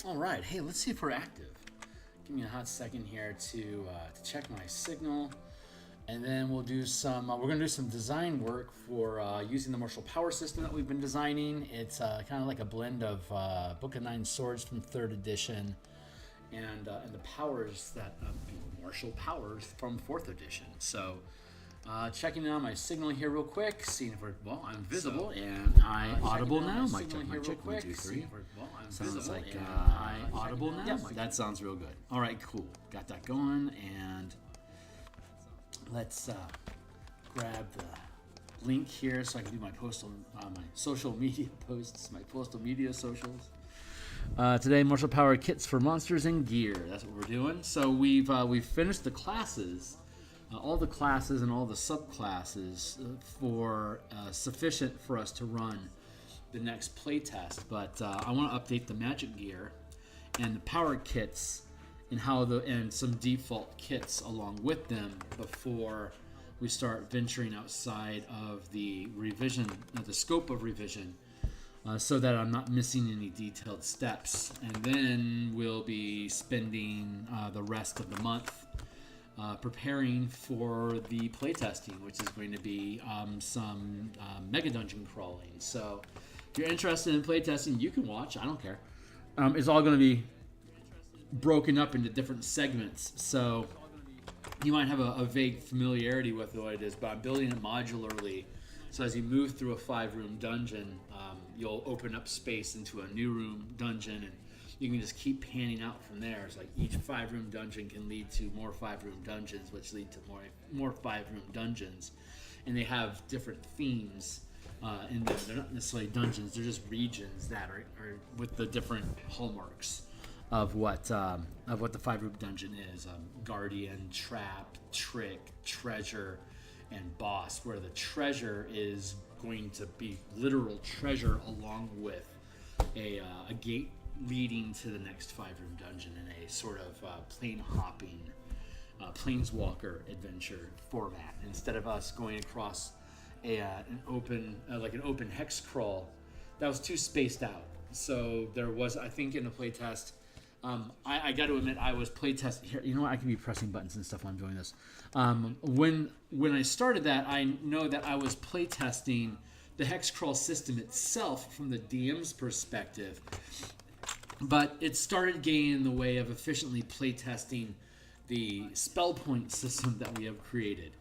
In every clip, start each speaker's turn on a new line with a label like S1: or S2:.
S1: All right, hey, let's see if we're active. Give me a hot second here to check my signal, and then we'll do some. We're gonna do some design work for using the martial power system that we've been designing. It's kind of like a blend of Book of Nine Swords from 3rd edition, and the powers that martial powers from 4th edition. So. Checking in on my signal here real quick, seeing if we're, well, I'm visible, and I audible now. Mic check, 1, 2, 3. Sounds like I audible now. Yep, that sounds real good. All right, cool. Got that going, and let's grab the link here so I can do my my social media posts, my postal media socials. Today, martial power kits for monsters and gear. That's what we're doing. So we've finished the classes. All the classes and all the subclasses for sufficient for us to run the next playtest. But I want to update the magic gear and the power kits and some default kits along with them before we start venturing outside of the revision, the scope of revision, so that I'm not missing any detailed steps. And then we'll be spending the rest of the month preparing for the playtesting, which is going to be some mega dungeon crawling. So if you're interested in playtesting, you can watch. I don't care. It's all going to be broken up into different segments. So you might have a vague familiarity with what it is, but I'm building it modularly. So as you move through a 5-room dungeon, you'll open up space into a new room dungeon, and you can just keep panning out from there. It's like each 5-room dungeon can lead to more 5-room dungeons, which lead to more 5-room dungeons. And they have different themes in them. They're not necessarily dungeons, they're just regions that are with the different hallmarks of what the 5-room dungeon is. Guardian, Trap, Trick, Treasure, and Boss, where the treasure is going to be literal treasure along with a gate leading to the next 5-room dungeon in a sort of plane hopping planeswalker adventure format. Instead of us going across an open hex crawl, that was too spaced out. So there was, I think, in the playtest, I got to admit I was playtesting here. You know what? I can be pressing buttons and stuff while I'm doing this. When I started that, I know that I was playtesting the hex crawl system itself from the DM's perspective. But it started getting in the way of efficiently playtesting the spell point system that we have created.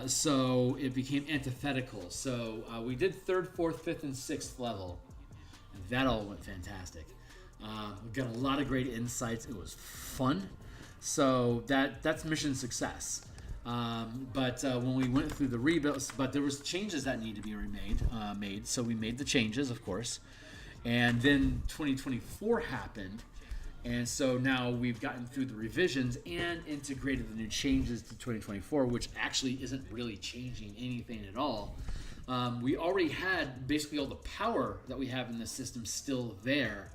S1: So it became antithetical. So we did 3rd, 4th, 5th, and 6th level. And that all went fantastic. We got a lot of great insights. It was fun. So that's mission success. But when we went through the rebuilds, but there was changes that need to be made. So we made the changes, of course. And then 2024 happened, and so now we've gotten through the revisions and integrated the new changes to 2024, which actually isn't really changing anything at all. We already had basically all the power that we have in the system still there,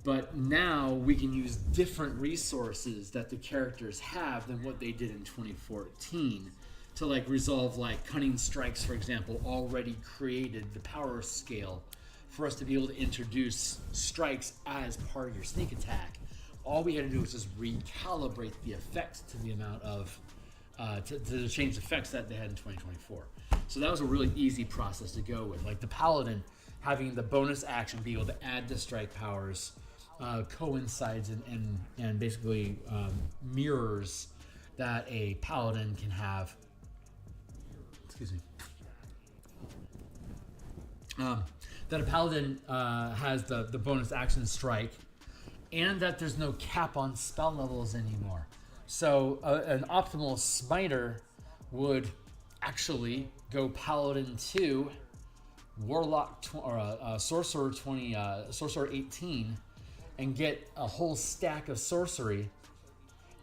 S1: but now we can use different resources that the characters have than what they did in 2014 to resolve cunning strikes, for example, already created the power scale for us to be able to introduce strikes as part of your sneak attack. All we had to do was just recalibrate the effects to the amount of to change effects that they had in 2024. So that was a really easy process to go with. Like the paladin having the bonus action be able to add the strike powers coincides and basically mirrors that a paladin can have. Excuse me. That a paladin has the bonus action strike, and that there's no cap on spell levels anymore. So an optimal smiter would actually go paladin 2, warlock sorcerer 20, sorcerer 18, and get a whole stack of sorcery,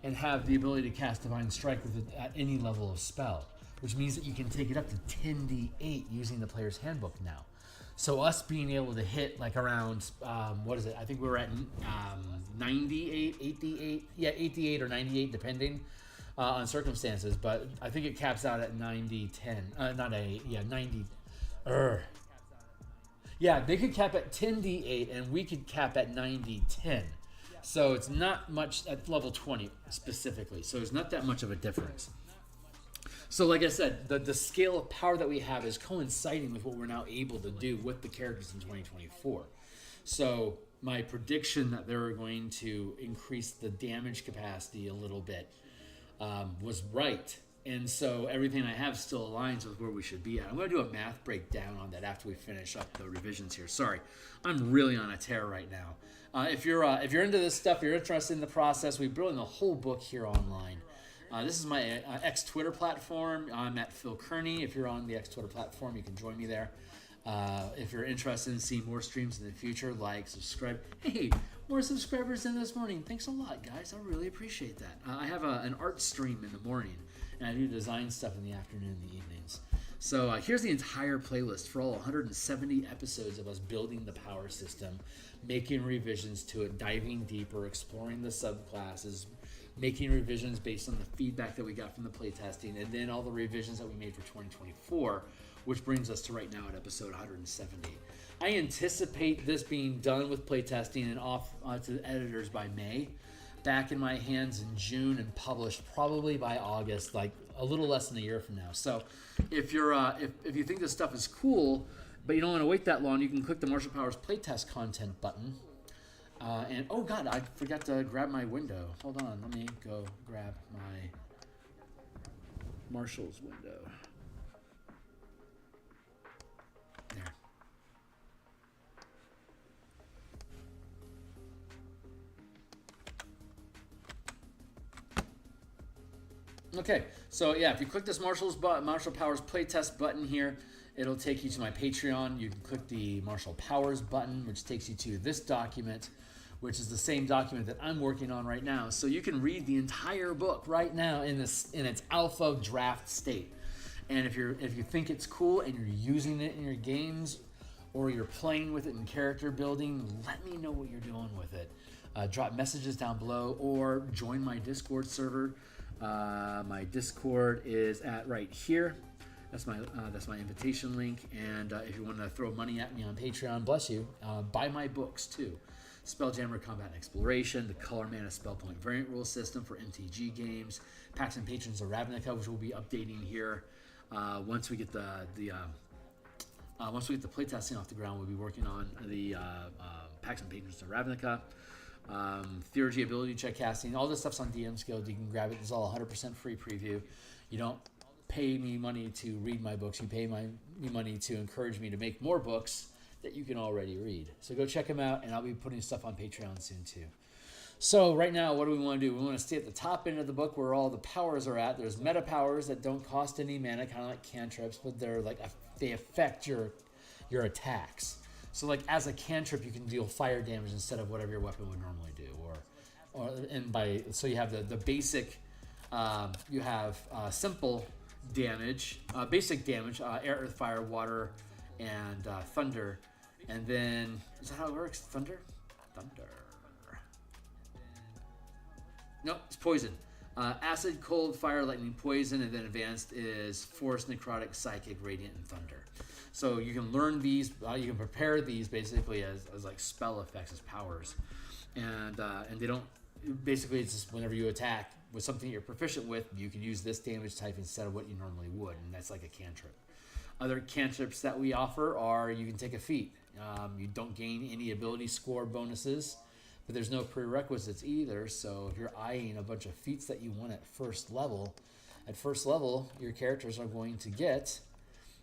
S1: and have the ability to cast divine strike with it at any level of spell, which means that you can take it up to 10d8 using the player's handbook now. So us being able to hit around, what is it? I think we were at 98, 88, 88 or 98 depending on circumstances. But I think it caps out at 90, 10. 90. Yeah, they could cap at 10d8, and we could cap at 9d10. So it's not much at level 20 specifically. So it's not that much of a difference. So like I said, the scale of power that we have is coinciding with what we're now able to do with the characters in 2024. So my prediction that they're going to increase the damage capacity a little bit was right. And so everything I have still aligns with where we should be at. I'm going to do a math breakdown on that after we finish up the revisions here. Sorry, I'm really on a tear right now. If you're into this stuff, you're interested in the process, we're building the whole book here online. This is my X Twitter platform. I'm at Phil Kearney. If you're on the X Twitter platform, you can join me there. If you're interested in seeing more streams in the future, like, subscribe. Hey, more subscribers than this morning. Thanks a lot, guys. I really appreciate that. I have an art stream in the morning, and I do design stuff in the afternoon and the evenings. So here's the entire playlist for all 170 episodes of us building the power system, making revisions to it, diving deeper, exploring the subclasses, making revisions based on the feedback that we got from the playtesting, and then all the revisions that we made for 2024, which brings us to right now at episode 170. I anticipate this being done with playtesting and off to the editors by May, back in my hands in June, and published probably by August, like a little less than a year from now. So if you're if you think this stuff is cool, but you don't want to wait that long, you can click the Martial Powers playtest content button. And oh god, I forgot to grab my window. Hold on, let me go grab my Marshall's window. There. Okay, so yeah, if you click this Martial Powers playtest button here, it'll take you to my Patreon. You can click the Martial Powers button, which takes you to this document, which is the same document that I'm working on right now. So you can read the entire book right now in its alpha draft state. And if you think it's cool and you're using it in your games, or you're playing with it in character building, let me know what you're doing with it. Drop messages down below, or join my Discord server. My Discord is at right here. That's my invitation link. And if you want to throw money at me on Patreon, bless you. Buy my books too. Spelljammer Combat and Exploration, the Color Mana Spell Point Variant Rule System for MTG games, Pacts and Patrons of Ravnica, which we'll be updating here once we get the playtesting off the ground. We'll be working on the Pacts and Patrons of Ravnica. Theurgy ability check casting, all this stuff's on DMsGuild. You can grab it. It's all 100% free preview. You don't pay me money to read my books. You pay me money to encourage me to make more books that you can already read. So go check them out, and I'll be putting stuff on Patreon soon too. So right now, what do we want to do? We want to stay at the top end of the book where all the powers are at. There's meta powers that don't cost any mana, kind of like cantrips, but they're like they affect your attacks. So like as a cantrip, you can deal fire damage instead of whatever your weapon would normally do. So you have the basic. You have simple damage, basic damage, air, earth, fire, water, and thunder. And then, is that how it works? Thunder? No, it's poison. Acid, cold, fire, lightning, poison, and then advanced is force, necrotic, psychic, radiant, and thunder. So you can learn these, you can prepare these basically as like spell effects, as powers. And they don't, basically it's just whenever you attack with something you're proficient with, you can use this damage type instead of what you normally would, and that's like a cantrip. Other cantrips that we offer are, you can take a feat. You don't gain any ability score bonuses, but there's no prerequisites either. So if you're eyeing a bunch of feats that you want at first level, your characters are going to get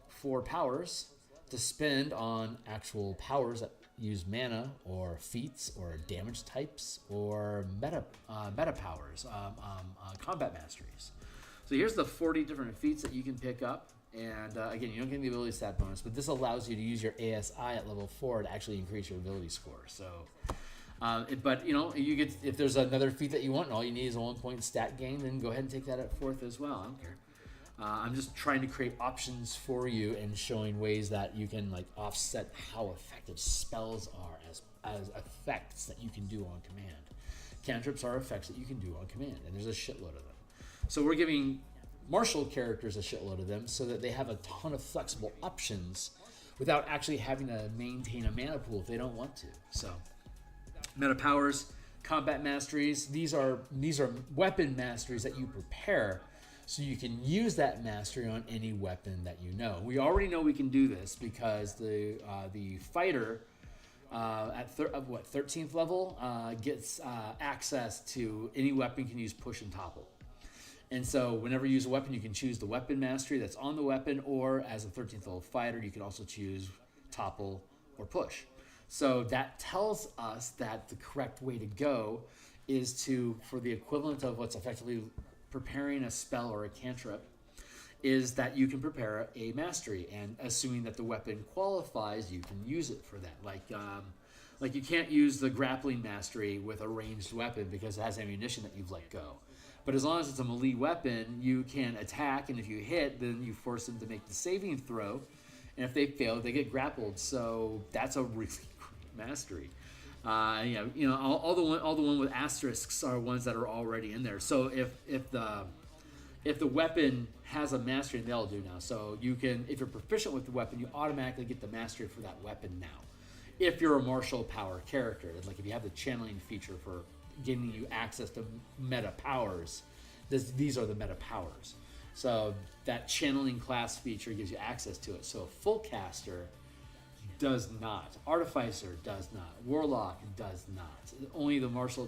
S1: 4 powers to spend on actual powers that use mana or feats or damage types or meta powers, combat masteries. So here's the 40 different feats that you can pick up. And again, you don't get the ability stat bonus, but this allows you to use your ASI at level 4 to actually increase your ability score. So, but you know, you get, if there's another feat that you want, and all you need is a 1 point stat gain, then go ahead and take that at 4th as well. I don't care. I'm just trying to create options for you and showing ways that you can like offset how effective spells are as effects that you can do on command. Cantrips are effects that you can do on command, and there's a shitload of them. So we're giving martial characters a shitload of them so that they have a ton of flexible options without actually having to maintain a mana pool if they don't want to. So, meta powers, combat masteries. These are weapon masteries that you prepare, so you can use that mastery on any weapon that you know. We already know we can do this because the fighter at 13th level gets access to any weapon you can use push and topple. And so whenever you use a weapon, you can choose the weapon mastery that's on the weapon, or as a 13th level fighter, you can also choose topple or push. So that tells us that the correct way to go is for the equivalent of what's effectively preparing a spell or a cantrip, is that you can prepare a mastery, and assuming that the weapon qualifies, you can use it for that. Like you can't use the grappling mastery with a ranged weapon because it has ammunition that you've let go. But as long as it's a melee weapon, you can attack, and if you hit, then you force them to make the saving throw, and if they fail, they get grappled. So that's a really great mastery. All the one with asterisks are ones that are already in there. So if the weapon has a mastery, and they all do now, so you can, if you're proficient with the weapon, you automatically get the mastery for that weapon now. If you're a martial power character, like if you have the channeling feature for giving you access to meta powers, these are the meta powers. So that channeling class feature gives you access to it. So a full caster does not. Artificer does not. Warlock does not. Only the martial,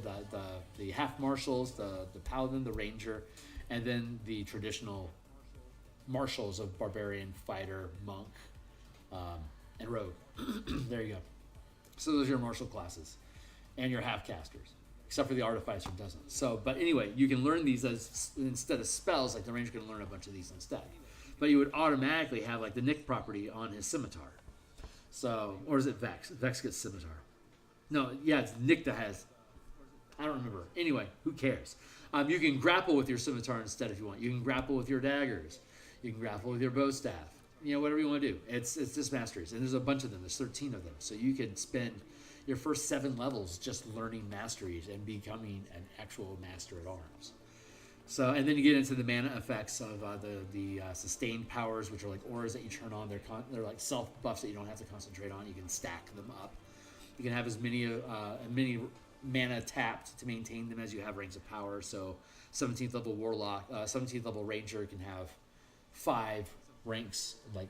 S1: the half martials, the paladin, the ranger, and then the traditional martials of barbarian, fighter, monk, and rogue. There you go. So those are your martial classes and your half casters, except for the artificer doesn't. So, but anyway, you can learn these as instead of spells. Like the ranger can learn a bunch of these instead, but you would automatically have like the Nick property on his scimitar. So, or is it Vex? Vex gets scimitar. No, yeah, it's Nick that has. I don't remember. Anyway, who cares? You can grapple with your scimitar instead if you want. You can grapple with your daggers. You can grapple with your bow staff. Whatever you want to do. It's just masteries, and there's a bunch of them. There's 13 of them. So you could spend your first 7 levels just learning masteries and becoming an actual master at arms. So, and then you get into the mana effects of the sustained powers, which are like auras that you turn on. They're like self buffs that you don't have to concentrate on. You can stack them up. You can have as many mana tapped to maintain them as you have ranks of power. So 17th level Warlock, 17th level Ranger can have 5 ranks, like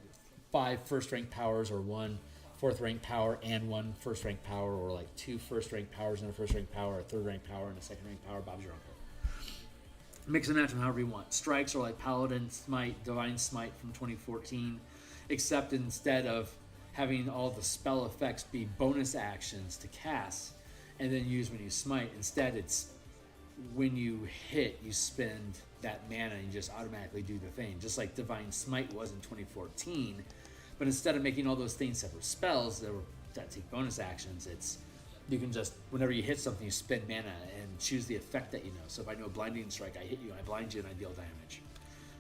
S1: 5 first rank powers, or 1 4th rank power and 1 first rank power, or like 2 first rank powers and a first rank power, a 3rd rank power and a 2nd rank power. Bob's your uncle. Mix and match them however you want. Strikes are like Paladin Smite, Divine Smite from 2014, except instead of having all the spell effects be bonus actions to cast and then use when you smite, instead it's when you hit, you spend that mana and you just automatically do the thing, just like Divine Smite was in 2014. But instead of making all those things separate spells that take bonus actions, you can just, whenever you hit something, you spend mana and choose the effect that you know. So if I know Blinding Strike, I hit you, I blind you, and I deal damage.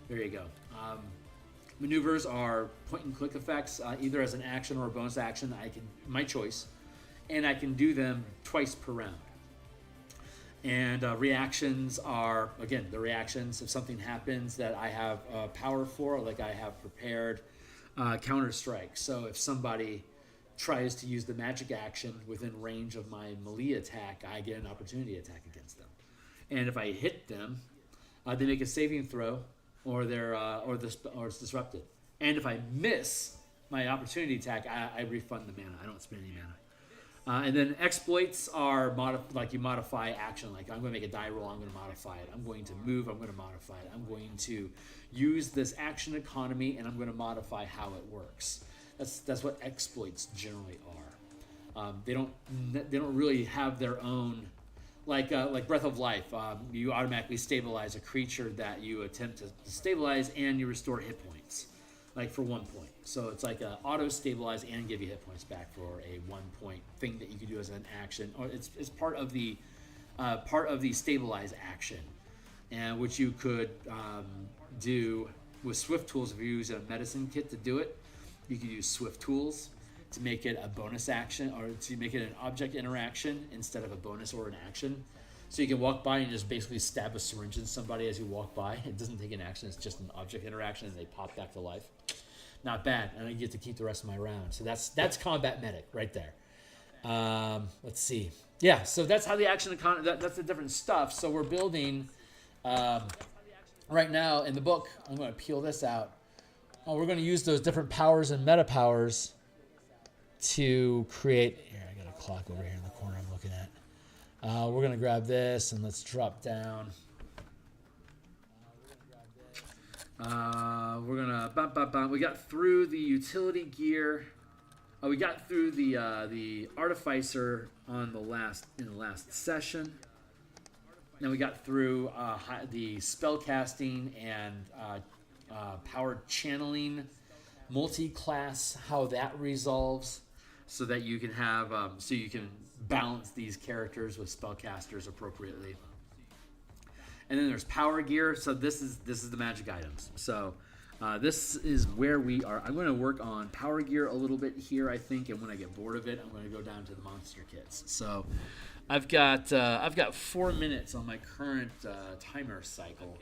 S1: There you go. Maneuvers are point and click effects, either as an action or a bonus action. My choice, and I can do them twice per round. And reactions are, again, the reactions if something happens that I have power for, like I have prepared counter strike. So if somebody tries to use the magic action within range of my melee attack, I get an opportunity attack against them. And if I hit them, they make a saving throw, or it's disrupted. And if I miss my opportunity attack, I refund the mana. I don't spend any mana. And then exploits are you modify action. Like I'm going to make a die roll, I'm going to modify it. I'm going to move, I'm going to modify it. I'm going to use this action economy, and I'm going to modify how it works. That's what exploits generally are. They don't really have their own, like Breath of Life. You automatically stabilize a creature that you attempt to stabilize, and you restore hit points, like for 1 point. So it's like a auto stabilize and give you hit points back for a 1 point thing that you can do as an action, or it's part of the stabilize action, and which you could do with Swift Tools. If you use a medicine kit to do it, you could use Swift Tools to make it a bonus action, or to make it an object interaction instead of a bonus or an action. So you can walk by and just basically stab a syringe in somebody as you walk by. It doesn't take an action, it's just an object interaction, and they pop back to life. not bad, and I get to keep the rest of my round. So that's combat medic right there. Let's see. Yeah, so that's how the action economy, that's the different stuff. So we're building, right now in the book, I'm going to peel this out. We're going to use those different powers and meta powers to create, here, I got a clock over here in the corner I'm looking at. We're going to grab this and let's drop down. We're going to, we got through the utility gear. We got through the artificer in the last session. Then we got through the spellcasting and power channeling multi-class, how that resolves, so that you can have so you can balance these characters with spellcasters appropriately. And then there's power gear. So this is the magic items. So this is where we are. I'm going to work on power gear a little bit here, I think, and when I get bored of it, I'm going to go down to the monster kits. So I've got 4 minutes on my current timer cycle.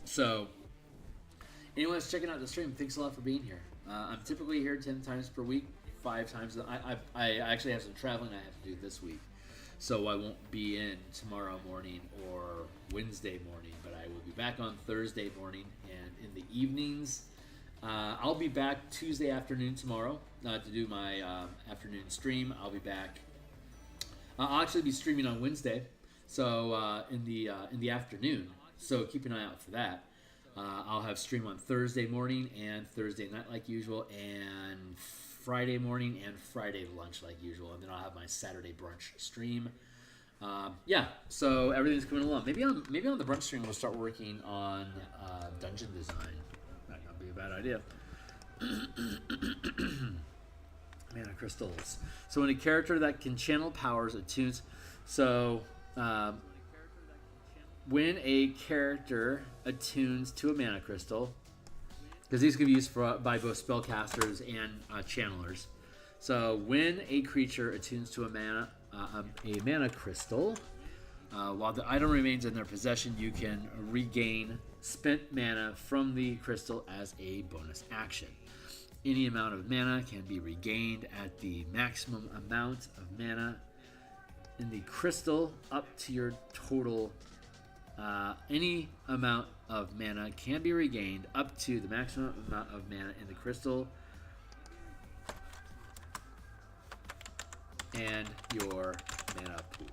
S1: So anyone that's checking out the stream, thanks a lot for being here. I'm typically here 10 times per week, 5 times. I actually have some traveling I have to do this week, so I won't be in tomorrow morning or Wednesday morning, but I will be back on Thursday morning, and in the evenings, I'll be back Tuesday afternoon tomorrow to do my afternoon stream. I'll be back. I'll actually be streaming on Wednesday, so in the afternoon. So keep an eye out for that. I'll have stream on Thursday morning and Thursday night like usual, and Friday morning and Friday lunch like usual, and then I'll have my Saturday brunch stream. Yeah, so everything's coming along. Maybe on the brunch stream we'll start working on dungeon design. Might not be a bad idea. Mana crystals. So when a character that can channel powers attunes, so when a character attunes to a mana crystal, because these can be used by both spellcasters and channelers. So when a creature attunes to a mana crystal, while the item remains in their possession, you can regain spent mana from the crystal as a bonus action. Any amount of mana can be regained at the maximum amount of mana in the crystal up to your total. Any amount of mana can be regained up to the maximum amount of mana in the crystal and your mana pool.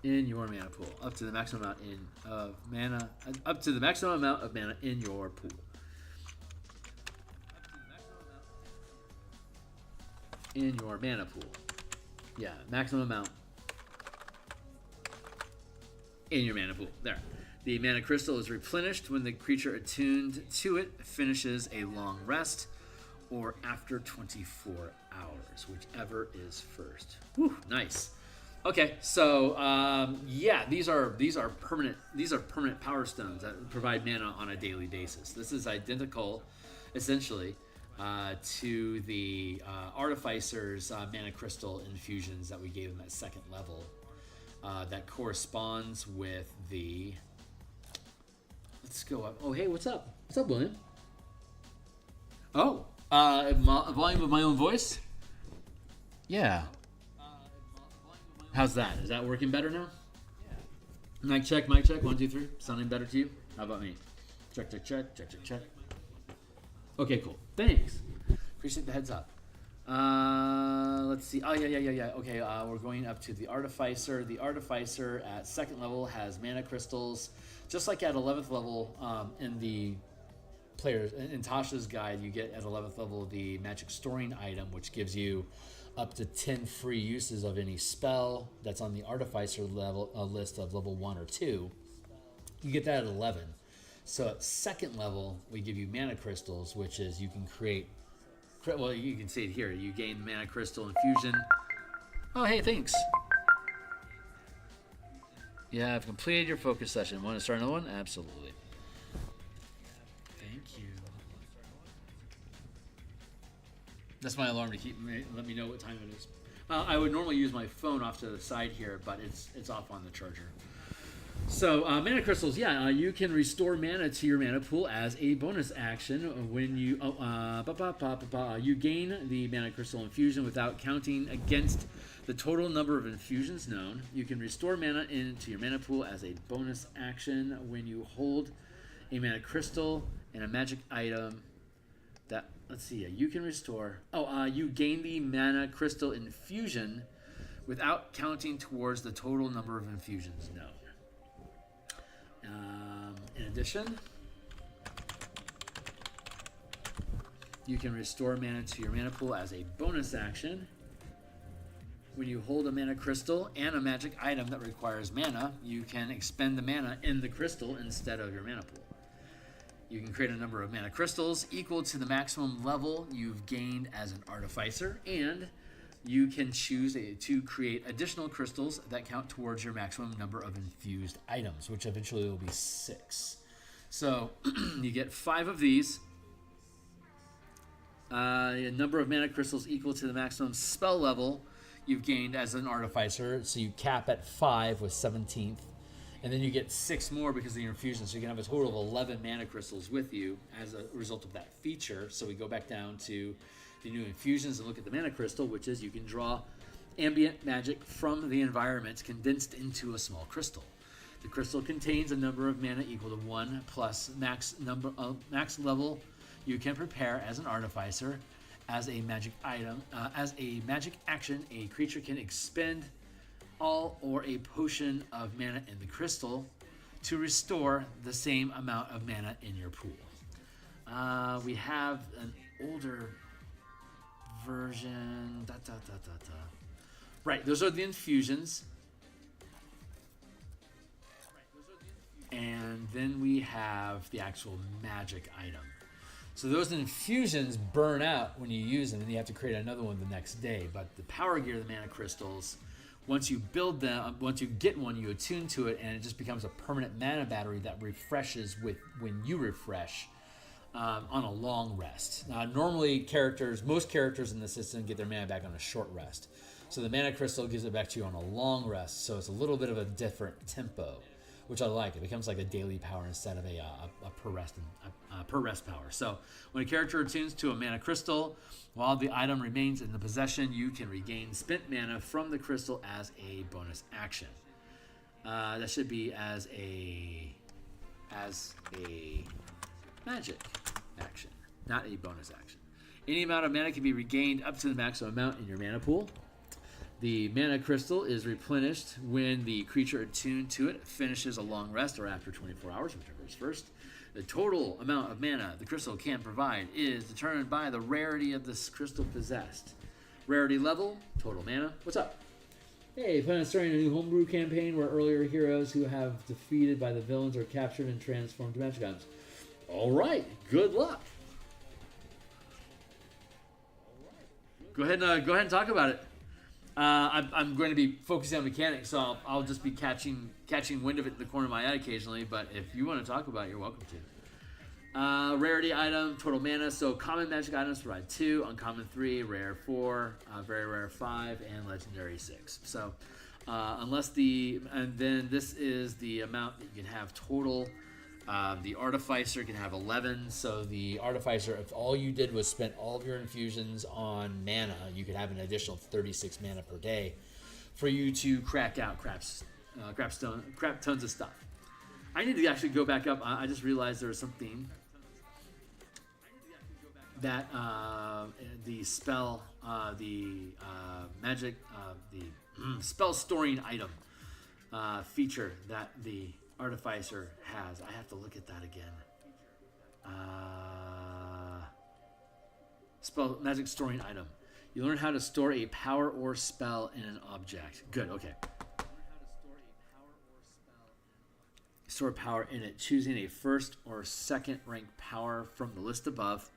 S1: In your mana pool, up to the maximum amount of mana in your pool. In your mana pool. Yeah, maximum amount in your mana pool. There. The mana crystal is replenished when the creature attuned to it finishes a long rest or after 24 hours, whichever is first. Whew, nice. Okay, so yeah, these are permanent power stones that provide mana on a daily basis. This is identical, essentially, to the artificer's mana crystal infusions that we gave them at second level. That corresponds with the. Let's go up. Oh, hey, what's up? What's up, William? Oh, volume of my own voice. Yeah. How's that? Is that working better now? Yeah. Mic check, 1, 2, 3. Sounding better to you? How about me? Check. Okay, cool. Thanks. Appreciate the heads up. Let's see. Oh, yeah. Okay, we're going up to the artificer. The artificer at second level has mana crystals. Just like at 11th level in the players, in Tasha's guide, you get at 11th level the magic storing item, which gives you up to 10 free uses of any spell that's on the artificer level list of level 1 or 2. You get that at 11. So at second level, we give you mana crystals, which is you can create. Well, you can see it here. You gain mana crystal infusion. Oh, hey, thanks. Yeah, I've completed your focus session. Want to start another one? Absolutely. Thank you. That's my alarm to let me know what time it is. I would normally use my phone off to the side here, but it's off on the charger. So mana crystals, yeah, you can restore mana to your mana pool as a bonus action when you you gain the mana crystal infusion without counting against the total number of infusions known. You can restore mana into your mana pool as a bonus action when you hold a mana crystal and a magic item that, let's see, you can restore. You gain the mana crystal infusion without counting towards the total number of infusions known. In addition, you can restore mana to your mana pool as a bonus action when you hold a mana crystal and a magic item that requires mana. You can expend the mana in the crystal instead of your mana pool. You can create a number of mana crystals equal to the maximum level you've gained as an artificer, and you can choose to create additional crystals that count towards your maximum number of infused items, which eventually will be 6. So you get 5 of these. A number of mana crystals equal to the maximum spell level you've gained as an artificer. So you cap at 5 with 17th. And then you get 6 more because of your infusion. So you can have a total of 11 mana crystals with you as a result of that feature. So we go back down to the new infusions and look at the mana crystal, which is you can draw ambient magic from the environment condensed into a small crystal. The crystal contains a number of mana equal to 1 plus max level you can prepare as an artificer. As a magic item, as a magic action, a creature can expend all or a potion of mana in the crystal to restore the same amount of mana in your pool. We have an older version. Right, those are the infusions. And then we have the actual magic item. So those infusions burn out when you use them, and you have to create another one the next day. But the power gear, the mana crystals, once you build them, once you get one, you attune to it, and it just becomes a permanent mana battery that refreshes when you refresh on a long rest. Normally, most characters in the system get their mana back on a short rest. So the mana crystal gives it back to you on a long rest. So it's a little bit of a different tempo, which I like. It becomes like a daily power instead of a per rest power. So when a character attunes to a mana crystal, while the item remains in the possession, you can regain spent mana from the crystal as a bonus action. That should be as a magic action, not a bonus action. Any amount of mana can be regained up to the maximum amount in your mana pool. The mana crystal is replenished when the creature attuned to it finishes a long rest or after 24 hours, whichever is first. The total amount of mana the crystal can provide is determined by the rarity of this crystal possessed. Rarity level, total mana. What's up? Hey, plan on starting a new homebrew campaign where earlier heroes who have defeated by the villains are captured and transformed to magic items. All right, good luck. Go ahead and talk about it. I'm going to be focusing on mechanics, so I'll just be catching wind of it in the corner of my eye occasionally. But if you want to talk about it, you're welcome to. Rarity item, total mana. So common magic items provide 2, uncommon 3, rare 4, very rare 5, and legendary 6. So and then this is the amount that you can have total. The artificer can have 11. So the artificer, if all you did was spent all of your infusions on mana, you could have an additional 36 mana per day for you to crap tons of stuff. I need to actually go back up. I just realized there was something that the spell, magic, the spell storing item feature that the artificer has. I have to look at that again. Spell magic storing item. You learn how to store a power or spell in an object. Good, okay. Store power in it, choosing a first or second rank power from the list above,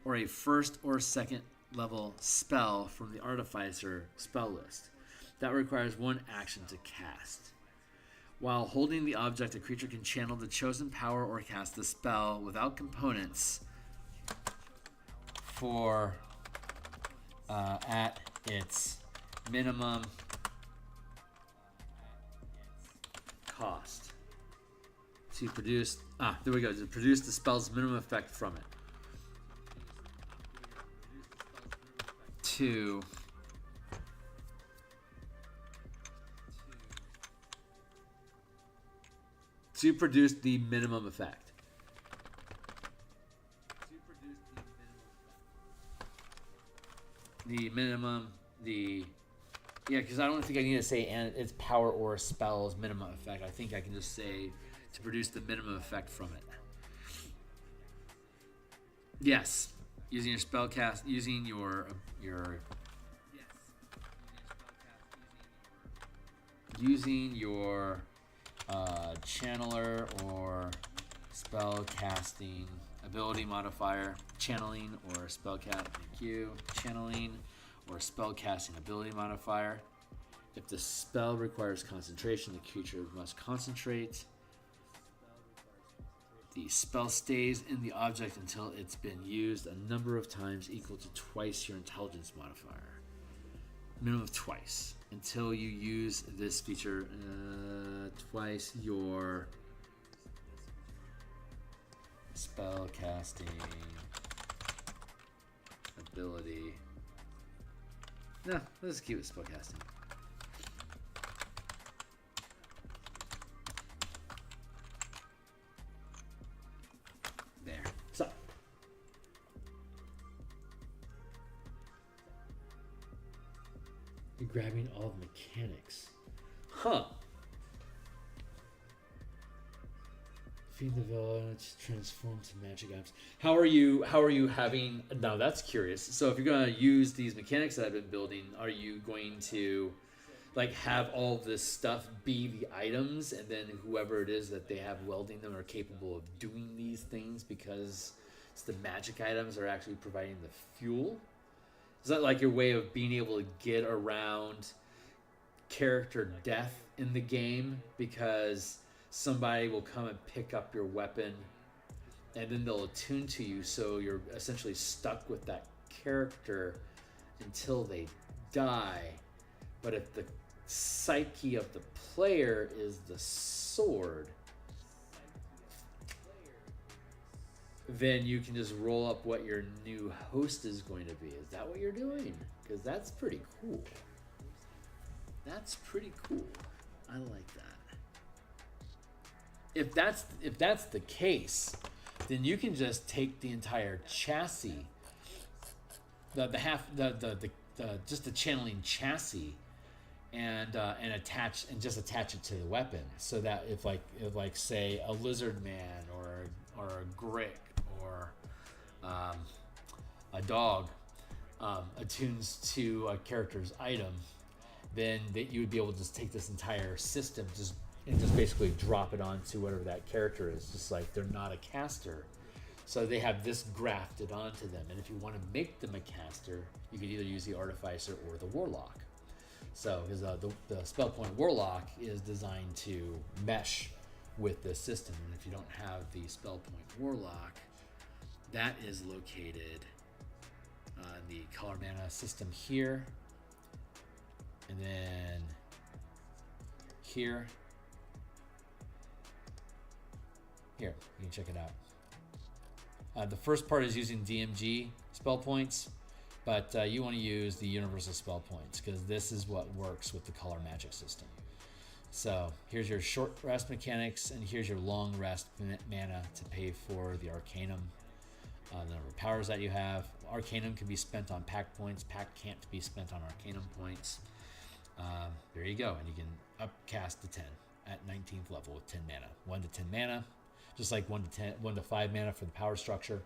S1: or a first or second level spell from the artificer spell list. That requires 1 action to cast. While holding the object, the creature can channel the chosen power or cast the spell without components for at its minimum cost to produce, there we go, to produce the spell's minimum effect from it. To produce the minimum effect. Yeah, because I don't think I need to say and its power or spell's minimum effect. I think I can just say to produce the minimum effect from it. Yes, using your spellcast, using your channeler or spellcasting ability modifier, channeling or channeling or spellcasting ability modifier. If the spell requires concentration, the creature must concentrate. The spell stays in the object until it's been used a number of times equal to twice your intelligence modifier. Minimum of twice. Until you use this feature twice your spellcasting ability. No, let's keep it spellcasting. There. So. You're grabbing all the mechanics. Huh. Feed the village, transform to magic items. How are you having, now that's curious. So if you're going to use these mechanics that I've been building, are you going to like have all this stuff be the items, and then whoever it is that they have welding them are capable of doing these things because it's the magic items are actually providing the fuel? Is that like your way of being able to get around character death in the game because somebody will come and pick up your weapon and then they'll attune to you, so you're essentially stuck with that character until they die? But if the psyche of the player is the sword, then you can just roll up what your new host is going to be. Is that what you're doing? Because that's pretty cool. That's pretty cool. I like that. If that's the case, then you can just take the entire chassis, just the channeling chassis, and attach it to the weapon, so that if say a lizard man or a grick or a dog attunes to a character's item, then that you would be able to just take this entire system and just basically drop it onto whatever that character is, just like they're not a caster. So they have this grafted onto them. And if you want to make them a caster, you could either use the artificer or the warlock. So because the spell point warlock is designed to mesh with the system. And if you don't have the spell point warlock, that is located in the color mana system here. And then here. Here, you can check it out. The first part is using DMG spell points, but you want to use the universal spell points because this is what works with the color magic system. So here's your short rest mechanics, and here's your long rest mana to pay for the Arcanum, the number of powers that you have. Arcanum can be spent on Pact points. Pact can't be spent on Arcanum points. There you go, and you can upcast to 10 at 19th level with 10 mana. 1 to 10 mana. Just like 1 to 5 mana for the power structure.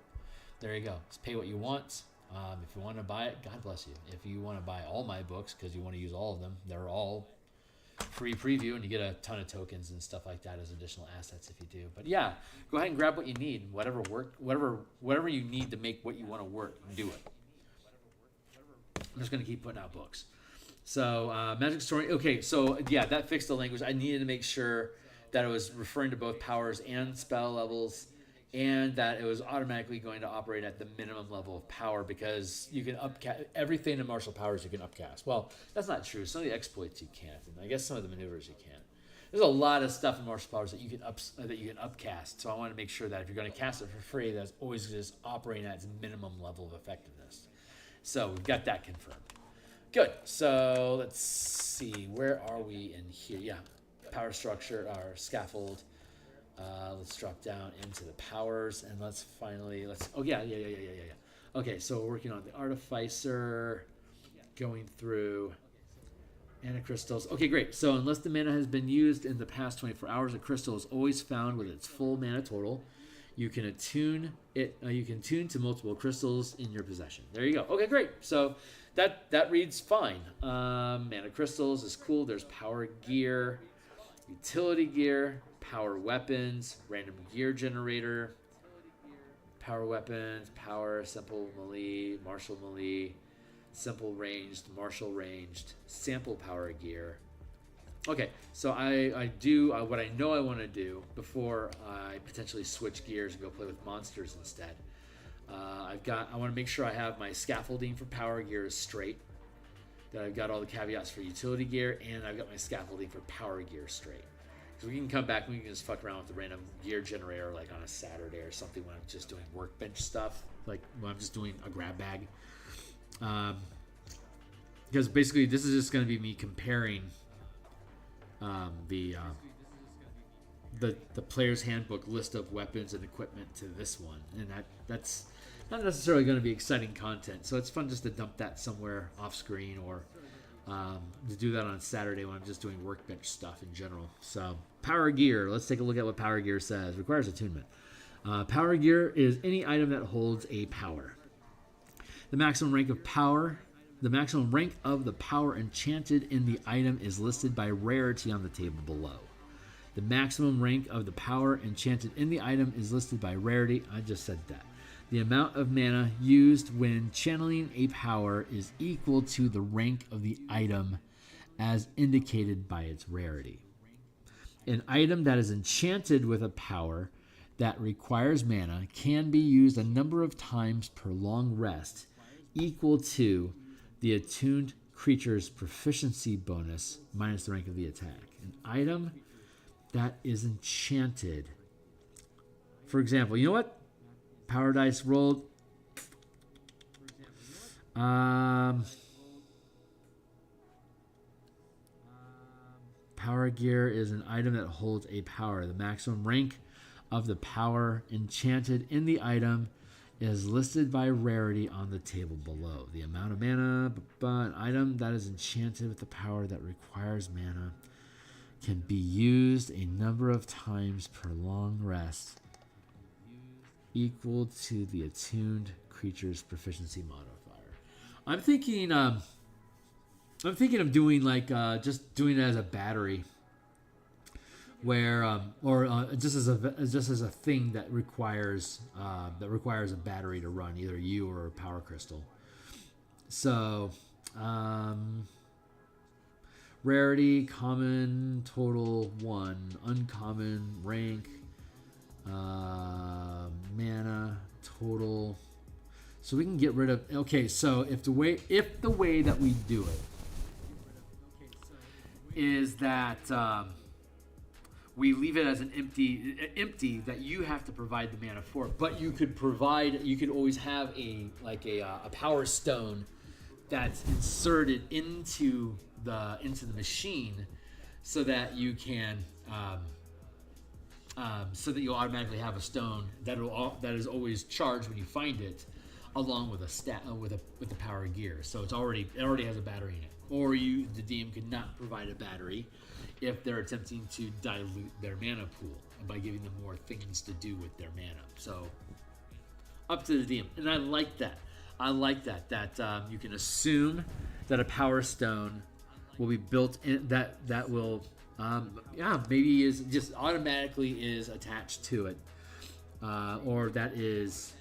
S1: There you go. Just pay what you want. If you want to buy it, God bless you. If you want to buy all my books because you want to use all of them, they're all free preview, and you get a ton of tokens and stuff like that as additional assets if you do. But yeah, go ahead and grab what you need. Whatever you need to make what you want to work, do it. I'm just going to keep putting out books. So Magic Story. Okay, so yeah, that fixed the language. I needed to make sure that it was referring to both powers and spell levels and that it was automatically going to operate at the minimum level of power because you can upcast everything in martial powers you can upcast. Well, that's not true. Some of the exploits you can't, and I guess some of the maneuvers you can't. There's a lot of stuff in martial powers that you can upcast. So I want to make sure that if you're going to cast it for free, that's always just operating at its minimum level of effectiveness. So we've got that confirmed. Good. So let's see. Where are we in here? Yeah. Power structure, our scaffold. Let's drop down into the powers and let's oh yeah. Okay, so we're working on the artificer, going through mana crystals. Okay, great. So unless the mana has been used in the past 24 hours, a crystal is always found with its full mana total. You can attune it. You can tune to multiple crystals in your possession. There you go. Okay, great. So that reads fine. Mana crystals is cool. There's power gear, utility gear, power weapons, random gear generator, power weapons, power, simple melee, martial melee, simple ranged, martial ranged, sample power gear. Okay, so I do what I know I want to do before I potentially switch gears and go play with monsters instead. I want to make sure I have my scaffolding for power gear straight, that I've got all the caveats for utility gear, and I've got my scaffolding for power gear straight. So we can come back and we can just fuck around with the random gear generator like on a Saturday or something when I'm just doing workbench stuff, like when I'm just doing a grab bag. Because basically this is just going to be me comparing the player's handbook list of weapons and equipment to this one, and that's not necessarily going to be exciting content. So it's fun just to dump that somewhere off screen or to do that on Saturday when I'm just doing workbench stuff in general. So power gear, let's take a look at what power gear says. Requires attunement. Power gear is any item that holds a power. The maximum rank of the power enchanted in the item is listed by rarity on the table below. The maximum rank of the power enchanted in the item is listed by rarity. I just said that. The amount of mana used when channeling a power is equal to the rank of the item as indicated by its rarity. An item that is enchanted with a power that requires mana can be used a number of times per long rest, equal to the attuned creature's proficiency bonus minus the rank of the attack. An item that is enchanted. For example, you know what? Power dice rolled. Power gear is an item that holds a power. The maximum rank of the power enchanted in the item is listed by rarity on the table below. The amount of mana, an item that is enchanted with the power that requires mana can be used a number of times per long rest, equal to the attuned creature's proficiency modifier. I'm thinking of doing like just doing it as a battery, where just as a thing that requires a battery to run, either you or a power crystal. So rarity, common, total 1, uncommon, rank, mana, total. So we can get rid of. Okay, so if the way that we do it is that we leave it as an empty that you have to provide the mana for, but you could always have a power stone that's inserted into the machine, so that you can so that you'll automatically have a stone that is always charged when you find it, along with with the power gear. So it already has a battery in it. Or the DM could not provide a battery if they're attempting to dilute their mana pool by giving them more things to do with their mana. So up to the DM, and I like that. That you can assume that a power stone will be built in, that will maybe is just automatically is attached to it, or that is.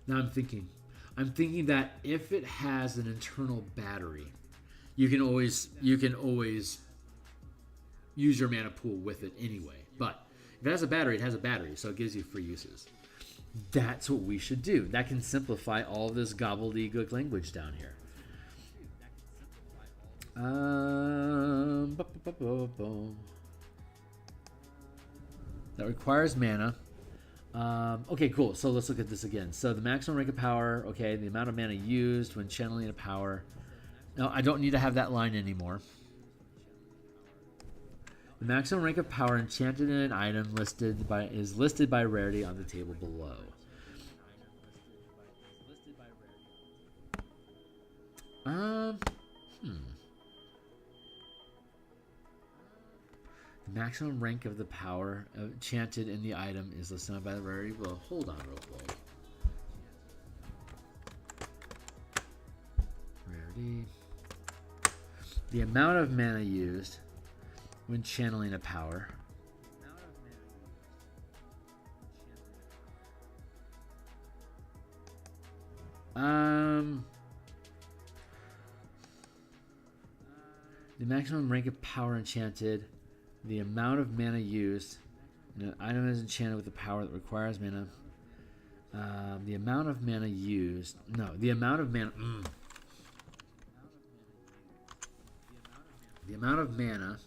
S1: Now I'm thinking, I'm thinking that if it has an internal battery, you can always use your mana pool with it anyway. But if it has a battery, it has a battery, so it gives you free uses. That's what we should do. That can simplify all this gobbledygook language down here. That requires mana. Okay, cool. So let's look at this again. So the maximum rank of power, okay, the amount of mana used when channeling a power. No, I don't need to have that line anymore. The maximum rank of power enchanted in an item is listed by rarity on the table below. The maximum rank of the power enchanted in the item is listed by the rarity below. Hold on real quick. Rarity. The amount of mana used when channeling a power. The maximum rank of power enchanted. The amount of mana used. An item is enchanted with a power that requires mana. The amount of mana used. No, the amount of mana. The amount of mana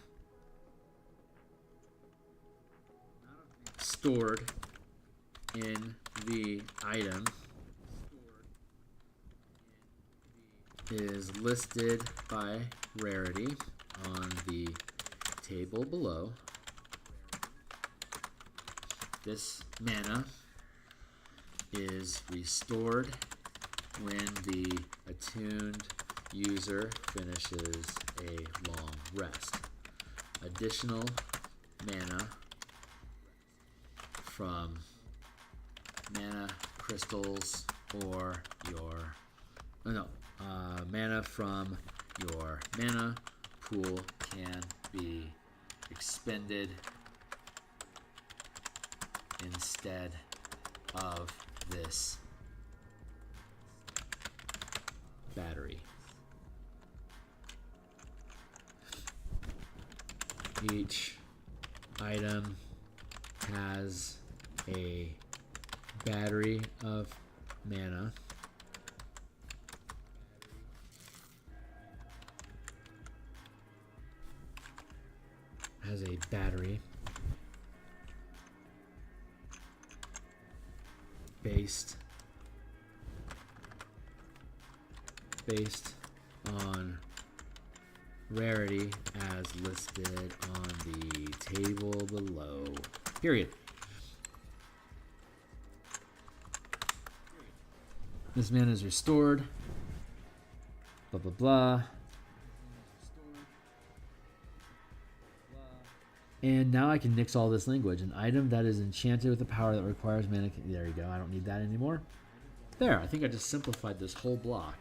S1: stored in the item is listed by rarity on the table below. This mana is restored when the attuned user finishes a long rest. Additional mana from mana crystals or your mana from your mana pool can be expended instead of this battery. Each item has a battery of mana. Has a battery based on rarity as listed on the table below. Period. This mana is restored. Blah blah blah. And now I can nix all this language. An item that is enchanted with a power that requires mana. There you go. I don't need that anymore. There. I think I just simplified this whole block.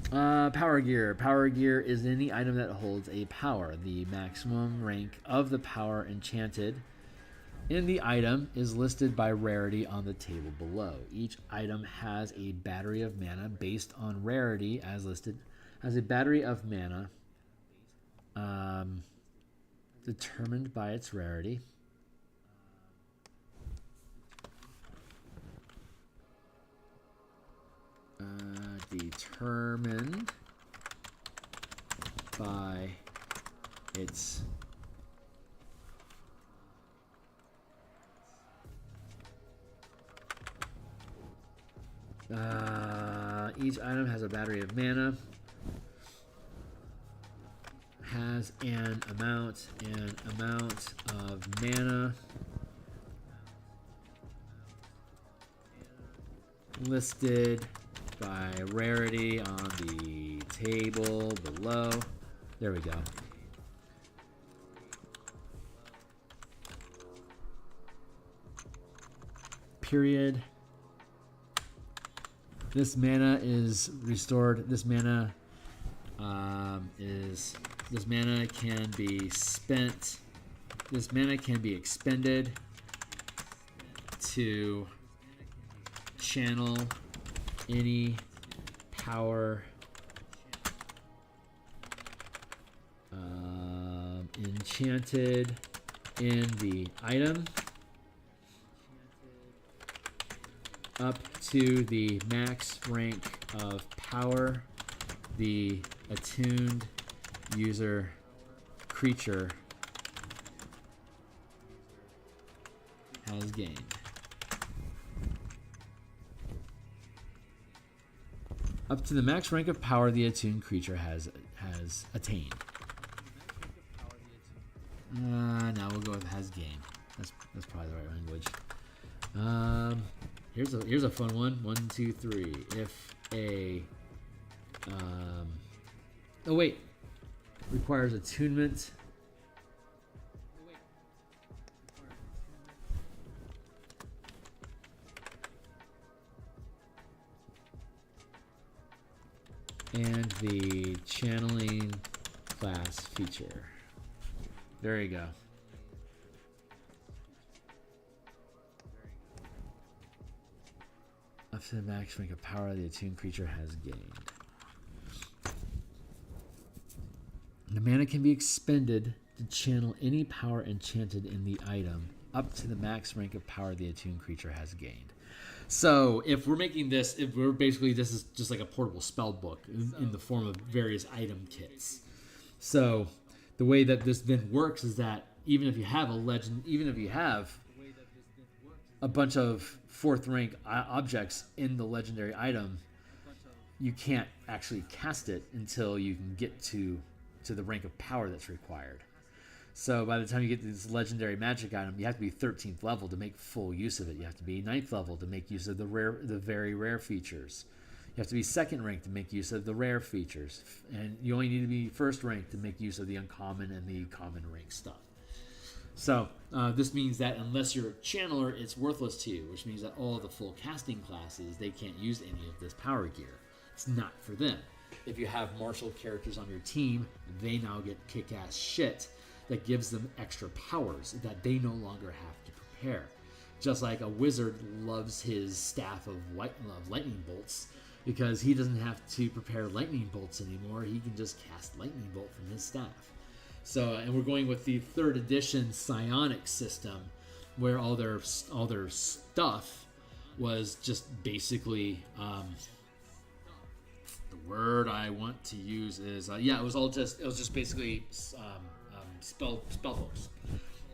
S1: Power gear. Power gear is any item that holds a power. The maximum rank of the power enchanted in the item is listed by rarity on the table below. Each item has a battery of mana based on rarity as listed. Has a battery of mana determined by its rarity. Determined by its each item has a battery of mana, has an amount of mana listed by rarity on the table below. There we go. Period. This mana is restored. This mana can be spent. This mana can be expended to channel any power enchanted in the item up to the max rank of power the attuned user creature has gained. Up to the max rank of power the attuned creature has attained. Now we'll go with has gained. That's probably the right language. Here's a fun one. 1, 2, 3. If a oh wait, requires attunement. And the channeling class feature. There you go. Up to the max rank of power the attuned creature has gained. The mana can be expended to channel any power enchanted in the item up to the max rank of power the attuned creature has gained. So if we're making this, this is just like a portable spell book in the form of various item kits. So the way that this then works is that even if you have a bunch of 4th rank objects in the legendary item, you can't actually cast it until you can get to the rank of power that's required. So by the time you get to this legendary magic item, you have to be 13th level to make full use of it. You have to be 9th level to make use of the very rare features. You have to be 2nd rank to make use of the rare features. And you only need to be 1st rank to make use of the uncommon and the common rank stuff. So this means that unless you're a channeler, it's worthless to you, which means that all the full casting classes, they can't use any of this power gear. It's not for them. If you have martial characters on your team, they now get kick-ass shit that gives them extra powers that they no longer have to prepare. Just like a wizard loves his staff of lightning bolts because he doesn't have to prepare lightning bolts anymore. He can just cast lightning bolt from his staff. So, and we're going with the 3rd edition psionic system where all their stuff was just basically the word I want to use is it was just basically spell books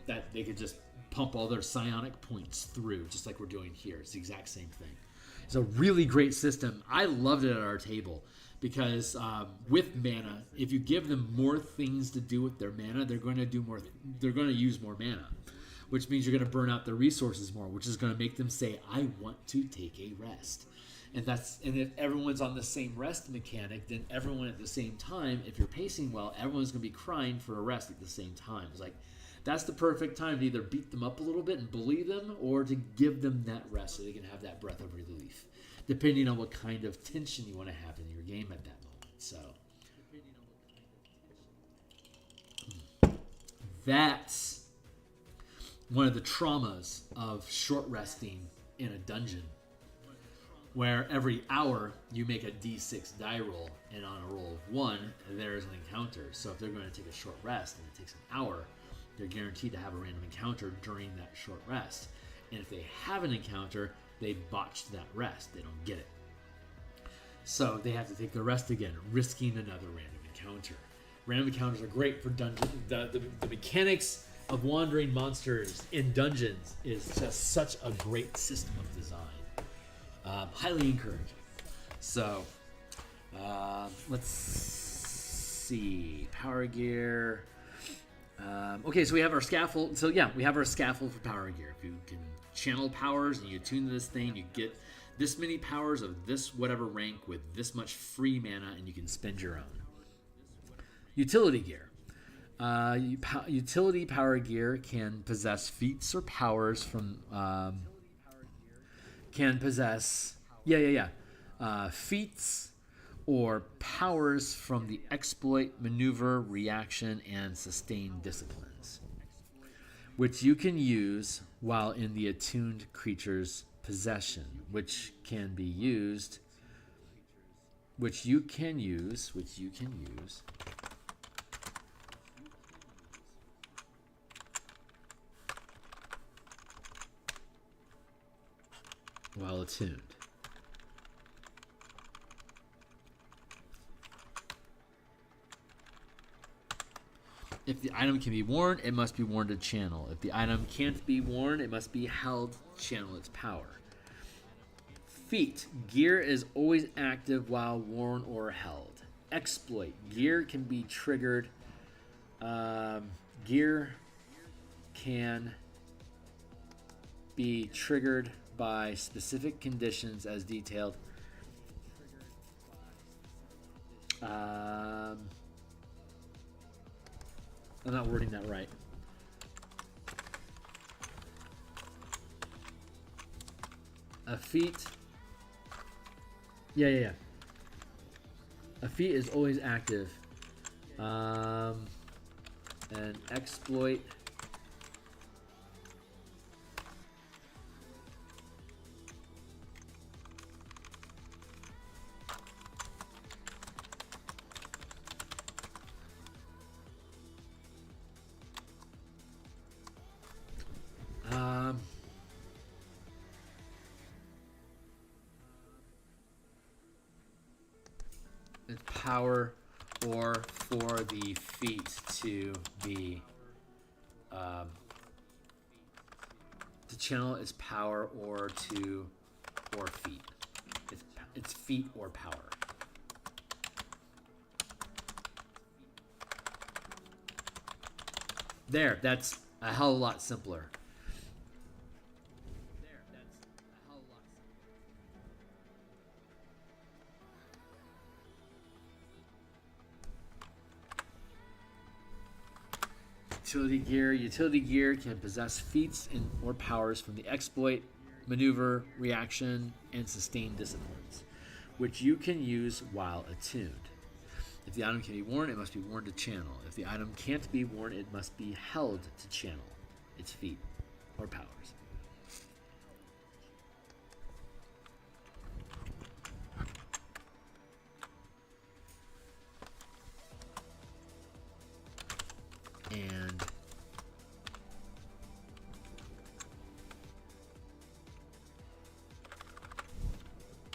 S1: that they could just pump all their psionic points through, just like we're doing here. It's the exact same thing. It's a really great system. I loved it at our table because with mana, if you give them more things to do with their mana, they're going to do more. They're going to use more mana, which means you're going to burn out their resources more, which is going to make them say, "I want to take a rest." And if everyone's on the same rest mechanic, then everyone at the same time, if you're pacing well, everyone's going to be crying for a rest at the same time. It's like, that's the perfect time to either beat them up a little bit and bully them or to give them that rest so they can have that breath of relief, depending on what kind of tension you want to have in your game at that moment. So that's one of the traumas of short resting in a dungeon, where every hour you make a d6 die roll, and on a roll of 1, there's an encounter. So if they're going to take a short rest and it takes an hour, they're guaranteed to have a random encounter during that short rest. And if they have an encounter, they botched that rest. They don't get it. So they have to take the rest again, risking another random encounter. Random encounters are great for dungeons. The mechanics of wandering monsters in dungeons is just such a great system of design. Highly encouraging. So, let's see. Power gear. Okay, so we have our scaffold. So yeah, we have our scaffold for power gear. If you can channel powers and you tune to this thing, you get this many powers of this whatever rank with this much free mana, and you can spend your own. Utility gear. Utility power gear can possess feats or powers from... feats or powers from the exploit, maneuver, reaction, and sustain disciplines. which you can use while in the attuned creature's possession, which you can use while attuned. If the item can be worn, it must be worn to channel. If the item can't be worn, it must be held to channel its power. Feat. Gear is always active while worn or held. Exploit. Gear can be triggered. Gear can be triggered by specific conditions as detailed. I'm not wording that right. A feat. Yeah. A feat is always active. An exploit. Its power, or for the feat to be to channel its power or feat. Its feat or power. There, that's a hell of a lot simpler. Utility gear. Utility gear can possess feats or powers from the exploit, maneuver, reaction, and sustain disciplines, which you can use while attuned. If the item can be worn, it must be worn to channel. If the item can't be worn, it must be held to channel its feat or powers. And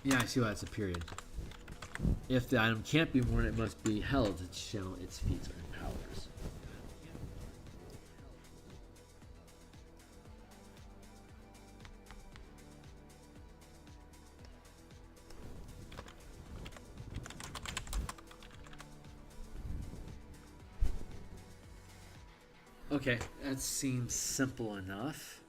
S1: yeah, I see why it's a period. If the item can't be worn, it must be held to channel its feats or powers. Okay, that seems simple enough.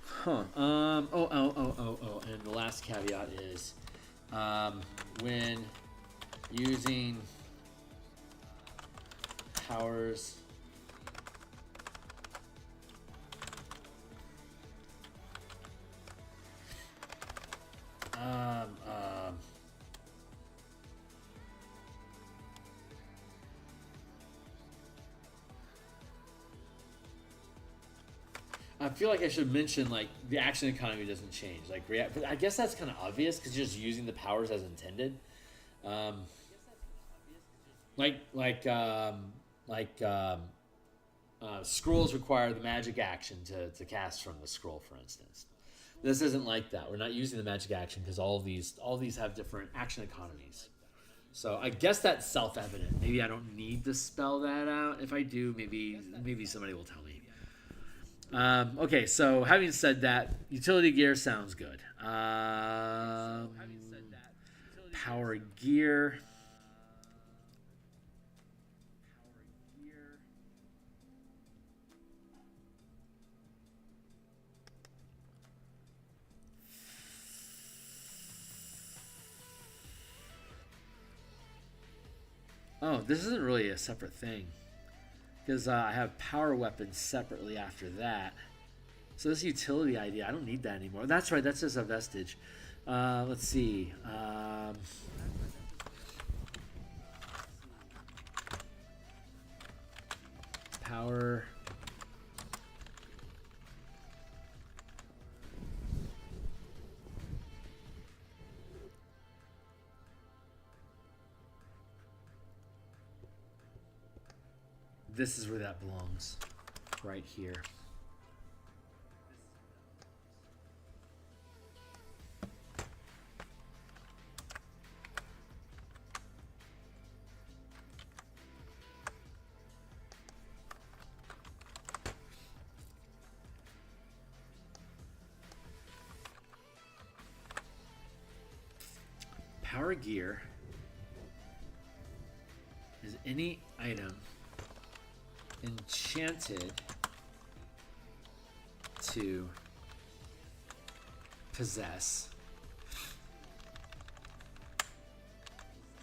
S1: Huh. And the last caveat is when using powers I feel like I should mention, like, the action economy doesn't change. Like, but I guess that's kind of obvious because you're just using the powers as intended. Scrolls require the magic action to cast from the scroll, for instance. This isn't like that. We're not using the magic action because all these have different action economies. So I guess that's self-evident. Maybe I don't need to spell that out. If I do, maybe somebody will tell me. Okay, so having said that, utility gear sounds good. Power gear. Oh, this isn't really a separate thing. Because I have power weapons separately after that. So this utility idea, I don't need that anymore. That's right, that's just a vestige. Let's see. Power. This is where that belongs, right here. Power gear is any item enchanted to possess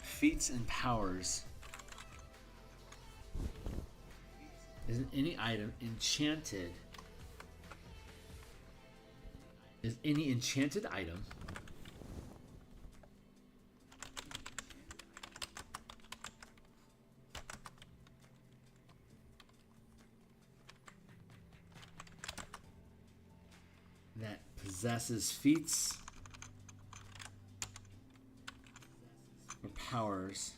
S1: feats and powers. Is any item enchanted? Is any enchanted item that possesses feats or powers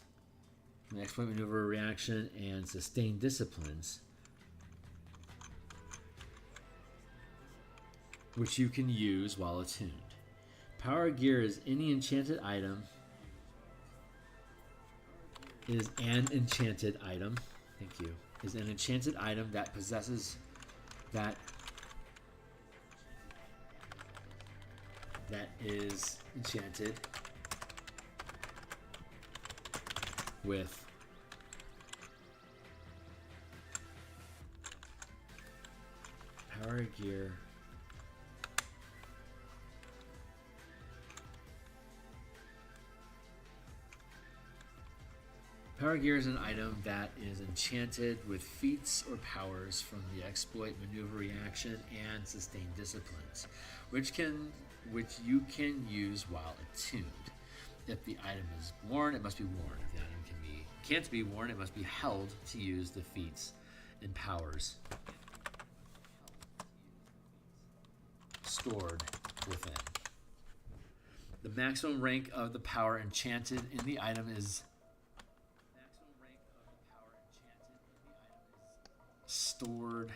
S1: from the exploit, maneuver, reaction, and sustained disciplines, which you can use while attuned. Power gear is any enchanted item. Is an enchanted item. Thank you. Is an enchanted item that possesses that is enchanted with power gear. Power gear is an item that is enchanted with feats or powers from the exploit, maneuver, reaction, and sustained disciplines, which you can use while attuned. If the item is worn, it must be worn. If the item can't be worn, it must be held to use the feats and powers stored within. The maximum rank of the power enchanted in the item is stored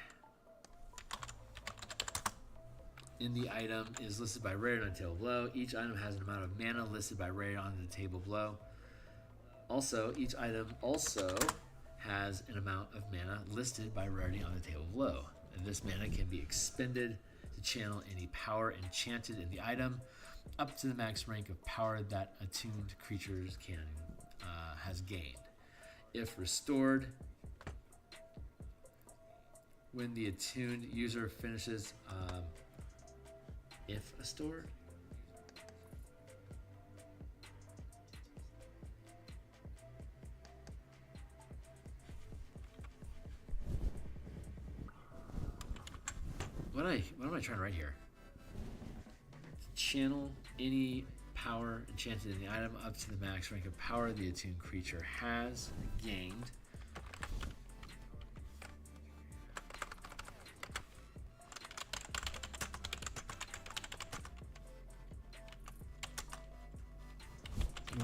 S1: in the item is listed by rarity on the table below. Each item has an amount of mana listed by rarity on the table below. Also, each item also has an amount of mana listed by rarity on the table below. And this mana can be expended to channel any power enchanted in the item up to the max rank of power that attuned creatures has gained. If restored, when the attuned user finishes, if restored, what am I trying to write here? Channel any power enchanted in the item up to the max rank of power the attuned creature has gained.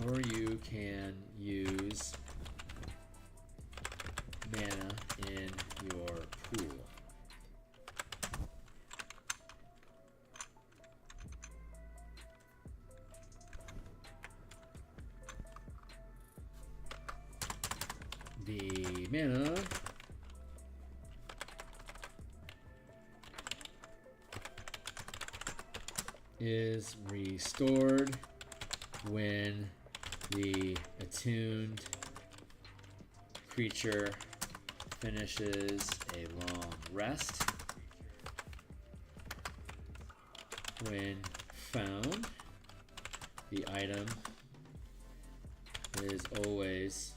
S1: Or you can use mana in your pool. The mana is restored when the attuned creature finishes a long rest. When found, the item is always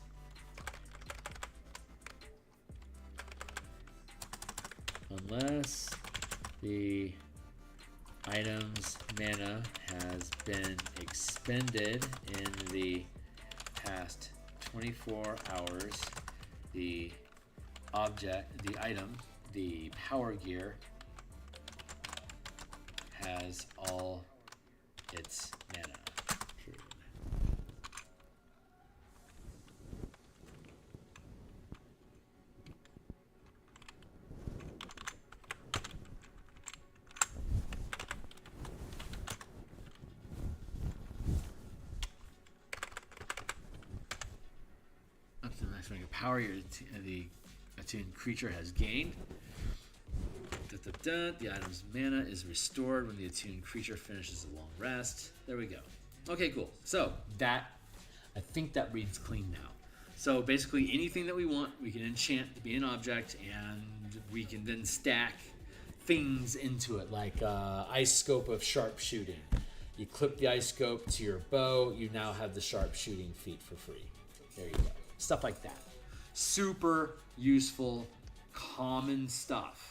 S1: unless The item's mana has been expended in the past 24 hours. The item, the power gear, has all its mana. Up to the maximum power the attuned creature has gained. The item's mana is restored when the attuned creature finishes a long rest. There we go. Okay, cool. So that, I think that reads clean now. So basically anything that we want, we can enchant to be an object, and we can then stack things into it, like ice scope of sharpshooting. You clip the ice scope to your bow, you now have the sharpshooting feat for free. There you go. Stuff like that. Super useful, common stuff.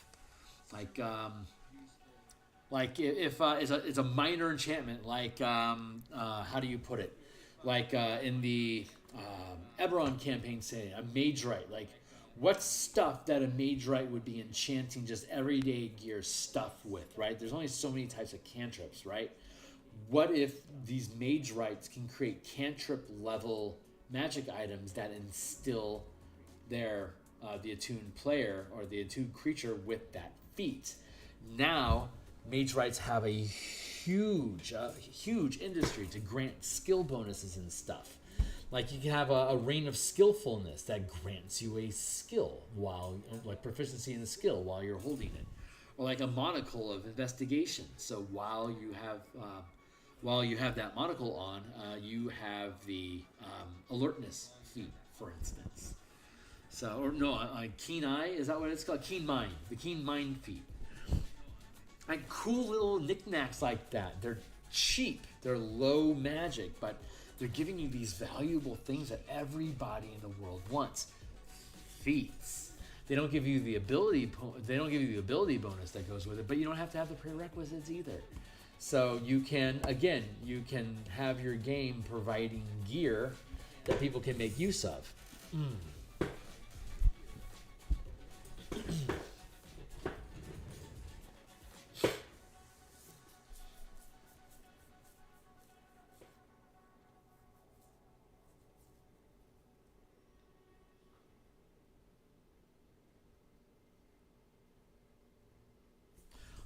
S1: Like if it's a minor enchantment, like how do you put it? Like in the Eberron campaign, say a mage right. Like, what's stuff that a mage right would be enchanting just everyday gear stuff with, right? There's only so many types of cantrips, right? What if these mage rights can create cantrip level magic items that instill their the attuned player or the attuned creature with that feat? Now, mage rights have a huge industry to grant skill bonuses and stuff. Like, you can have a reign of skillfulness that grants you a skill like proficiency in the skill while you're holding it, or like a monocle of investigation. So while you have that monocle on, you have the alertness feat, for instance. So, or no, keen eye, is that what it's called? Keen mind, the keen mind feat. Like cool little knickknacks like that. They're cheap, they're low magic, but they're giving you these valuable things that everybody in the world wants. Feats. They don't give you the ability. They don't give you the ability bonus that goes with it, but you don't have to have the prerequisites either. So you can have your game providing gear that people can make use of.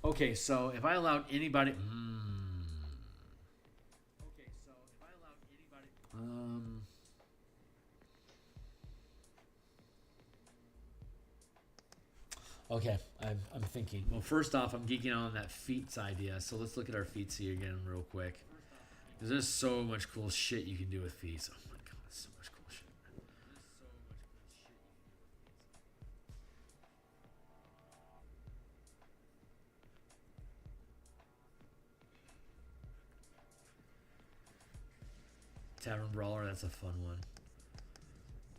S1: Okay, so if I allowed anybody... Okay, I'm thinking. Well, first off, I'm geeking out on that feats idea, so let's look at our feats here again real quick. Because there's so much cool shit you can do with feats. Oh my god, so much cool shit. Tavern Brawler, that's a fun one.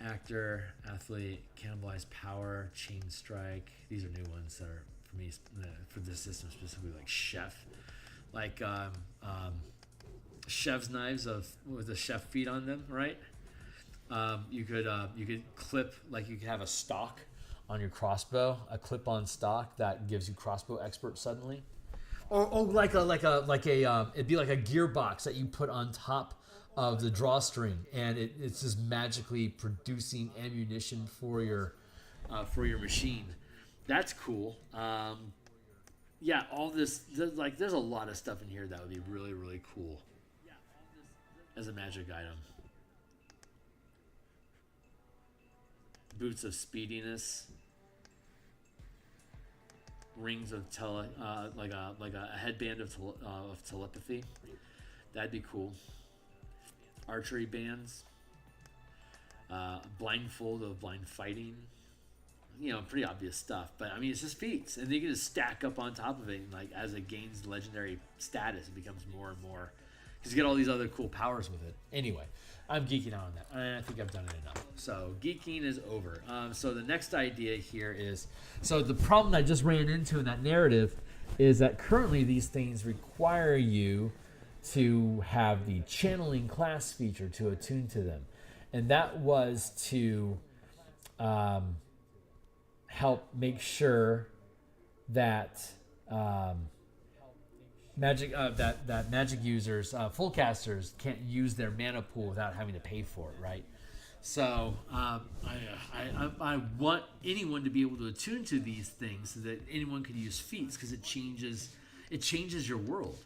S1: Actor, athlete, cannibalize power, chain strike. These are new ones that are for me, for this system specifically, like chef, like chef's knives with the chef feet on them, right? You could clip, like you could have a stock on your crossbow, a clip-on stock that gives you crossbow expert suddenly, or like a it'd be like a gearbox that you put on top of the drawstring, and it's just magically producing ammunition for your machine. That's cool. Yeah, all this, there's a lot of stuff in here that would be really, really cool as a magic item. Boots of speediness, rings of like a headband of telepathy. That'd be cool. Archery bands, blindfold of blind fighting, pretty obvious stuff, but I mean, it's just feats, and you can just stack up on top of it, and like as it gains legendary status, it becomes more and more, because you get all these other cool powers with it. Anyway, I'm geeking out on that, and I think I've done it enough. So geeking is over. So the next idea here is, so the problem I just ran into in that narrative
S2: is that currently these things require you to have the channeling class feature to attune to them. And that was to help make sure that that magic users, full casters, can't use their mana pool without having to pay for it, right? So I want anyone to be able to attune to these things so that anyone could use feats, because it changes your world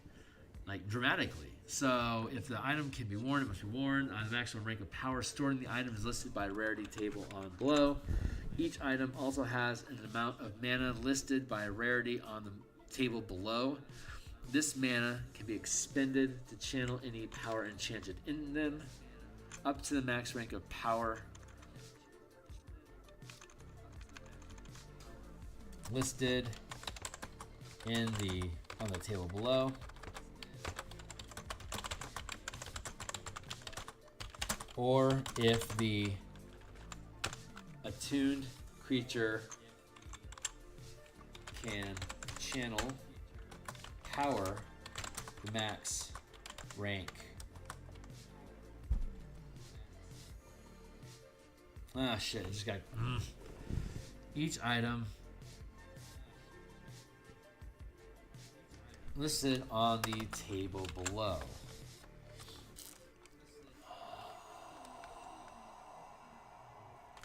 S2: like dramatically. So if the item can be worn, it must be worn. The maximum rank of power stored in the item is listed by rarity table on below. Each item also has an amount of mana listed by rarity on the table below. This mana can be expended to channel any power enchanted in them, up to the max rank of power listed on the table below. Or if the attuned creature can channel power the max rank. Ah, shit, I just got... Each item listed on the table below.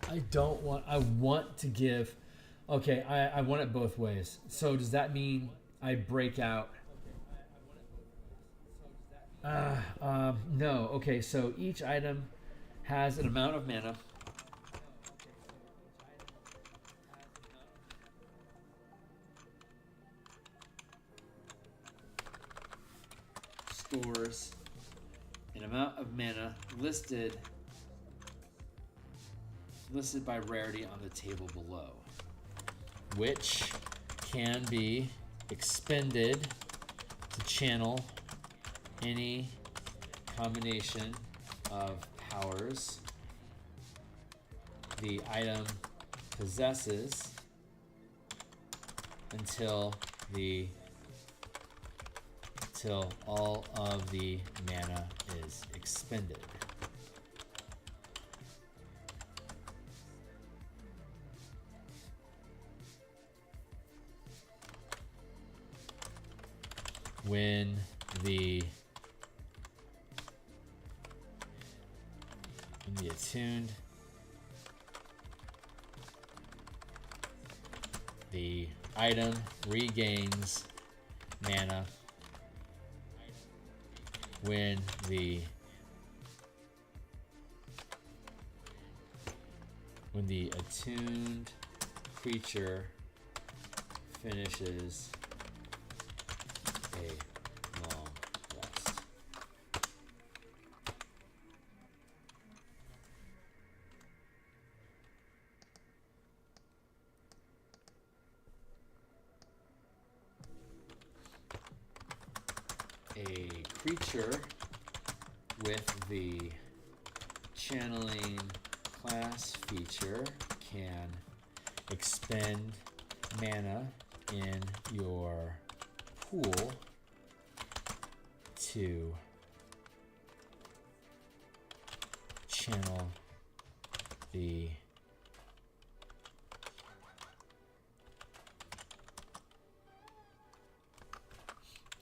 S2: I want to give... Okay, I want it both ways. So does that mean I break out... no. Okay, so each item has an amount of mana. Stores an amount of mana listed by rarity on the table below, which can be expended to channel any combination of powers the item possesses until all of the mana is expended. When the attuned, the item regains mana when the attuned creature finishes a long rest. A creature with the channeling class feature can expend mana in your pool to channel the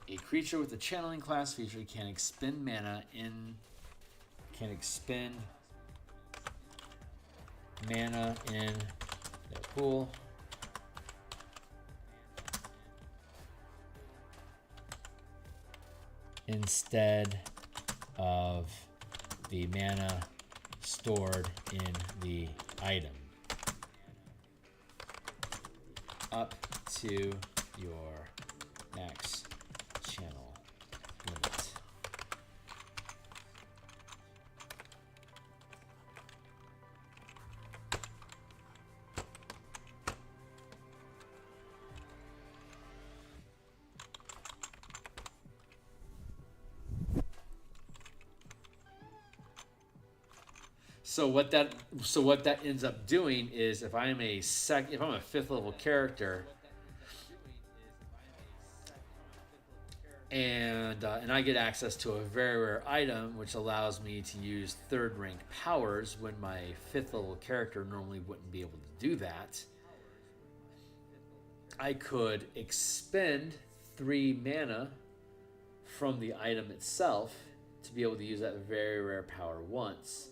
S2: a creature with the channeling class feature can expend mana in their pool instead of the mana stored in the item, up to your max channel limit. So what that ends up doing is if I'm a fifth level character, And I get access to a very rare item, which allows me to use 3rd rank powers when my 5th level character normally wouldn't be able to do that. I could expend 3 mana from the item itself to be able to use that very rare power once.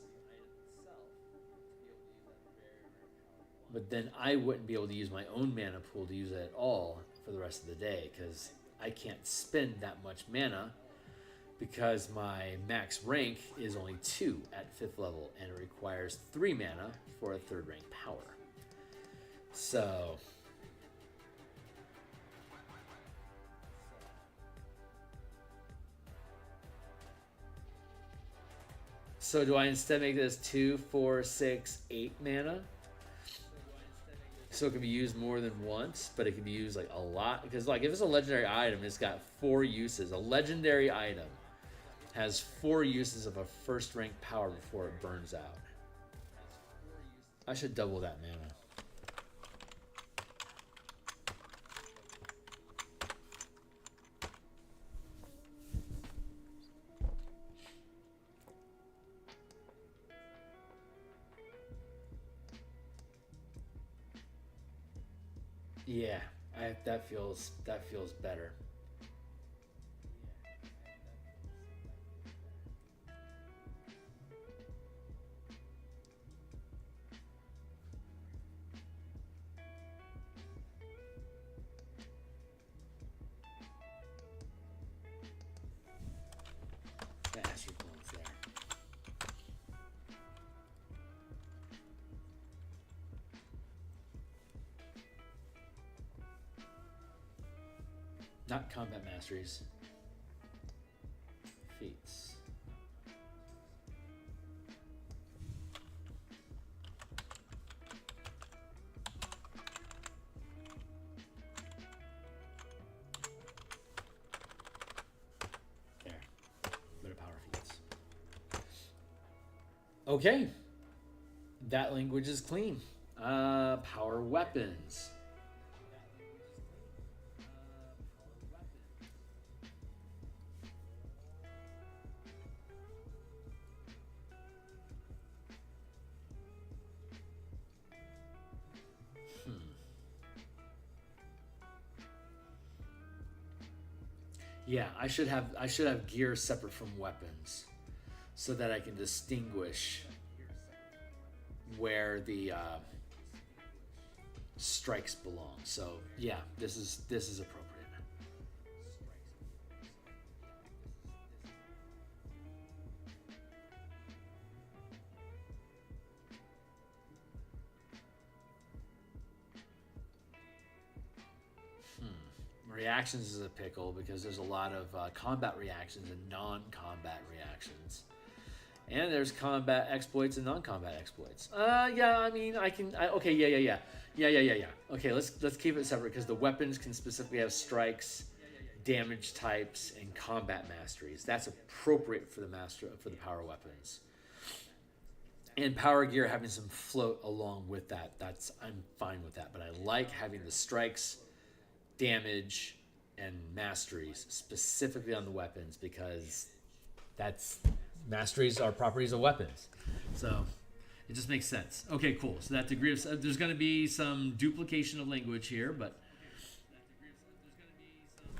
S2: But then I wouldn't be able to use my own mana pool to use it at all for the rest of the day, because I can't spend that much mana because my max rank is only 2 at 5th level, and it requires 3 mana for a 3rd rank power. So do I instead make this 2, 4, 6, 8 mana? So it can be used more than once, but it can be used like a lot. Because like if it's a legendary item, it's got 4 uses. A legendary item has 4 uses of a 1st rank power before it burns out. I should double that mana. Yeah, that feels better. Master clones there. Not combat masteries. Feats. There. Bit of power feats. Okay. That language is clean. Power weapons. Yeah, I should have gear separate from weapons, so that I can distinguish where the strikes belong. So yeah, this is appropriate. Reactions is a pickle because there's a lot of combat reactions and non-combat reactions, and there's combat exploits and non-combat exploits. Yeah, I mean, okay, yeah. Okay, let's keep it separate because the weapons can specifically have strikes, damage types, and combat masteries. That's appropriate for the power weapons. And power gear having some float along with that. I'm fine with that, but I like having the strikes, damage, and masteries specifically on the weapons because masteries are properties of weapons. So it just makes sense. Okay, cool. So that degree of there's going to be some duplication of language here, but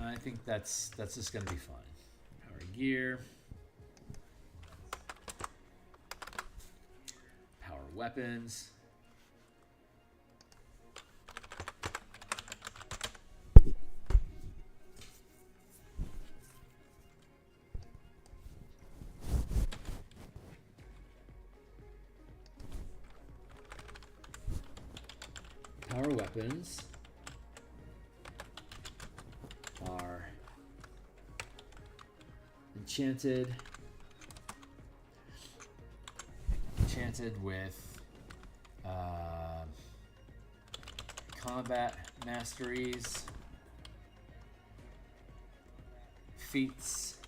S2: I think that's just going to be fine. Power gear, power weapons. Power weapons are enchanted with combat masteries, feats,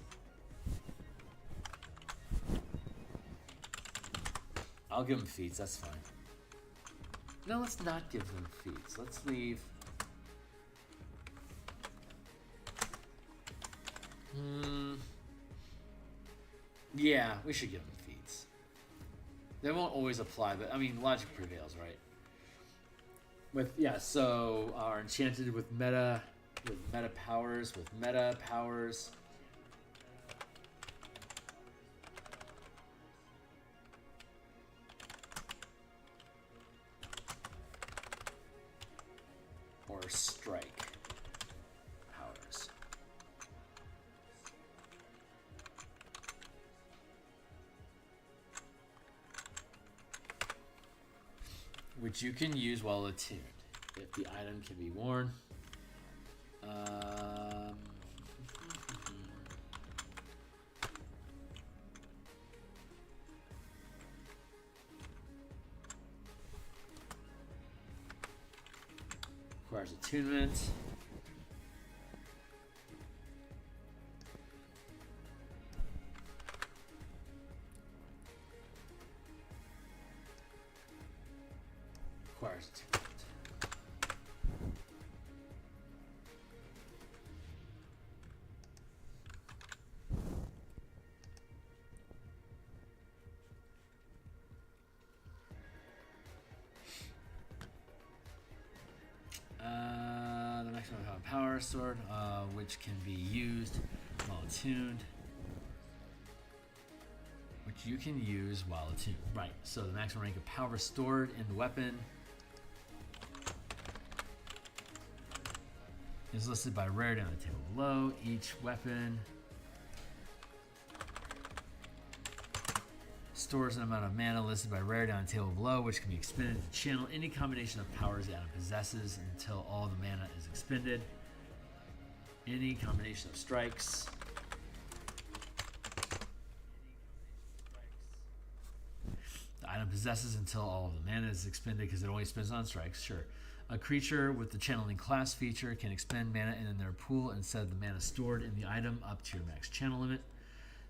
S2: I'll give them feats, that's fine. No, let's not give them feats. Let's leave.
S1: Yeah, we should give them feats. They won't always apply, but I mean, logic prevails, right? So are enchanted with meta powers, or strike powers. Which you can use while attuned, if the item can be worn. Requires attunement. Requires attunement. The maximum amount of power sword, which can be used while attuned. Which you can use while attuned. Right, so the maximum rank of power stored in the weapon is listed by rarity on the table below. Each weapon stores an amount of mana listed by rarity on the table below, which can be expended to channel any combination of powers the item possesses until all the mana is expended. Any combination of strikes. The item possesses until all of the mana is expended, because it only spends on strikes, sure. A creature with the channeling class feature can expend mana in their pool instead of the mana stored in the item up to your max channel limit.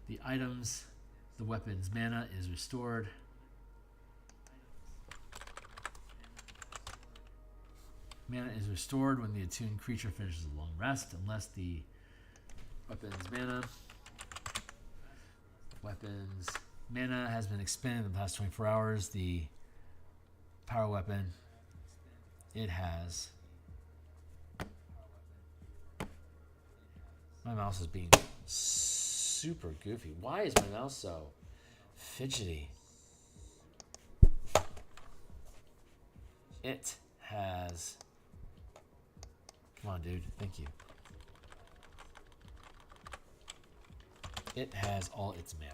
S1: The weapon's mana is restored. Mana is restored when the attuned creature finishes a long rest, unless the weapon's mana has been expended in the past 24 hours. The power weapon, it has. My mouse is being super goofy. Why is my mouse so fidgety? It has. Come on, dude. Thank you. It has all its mana.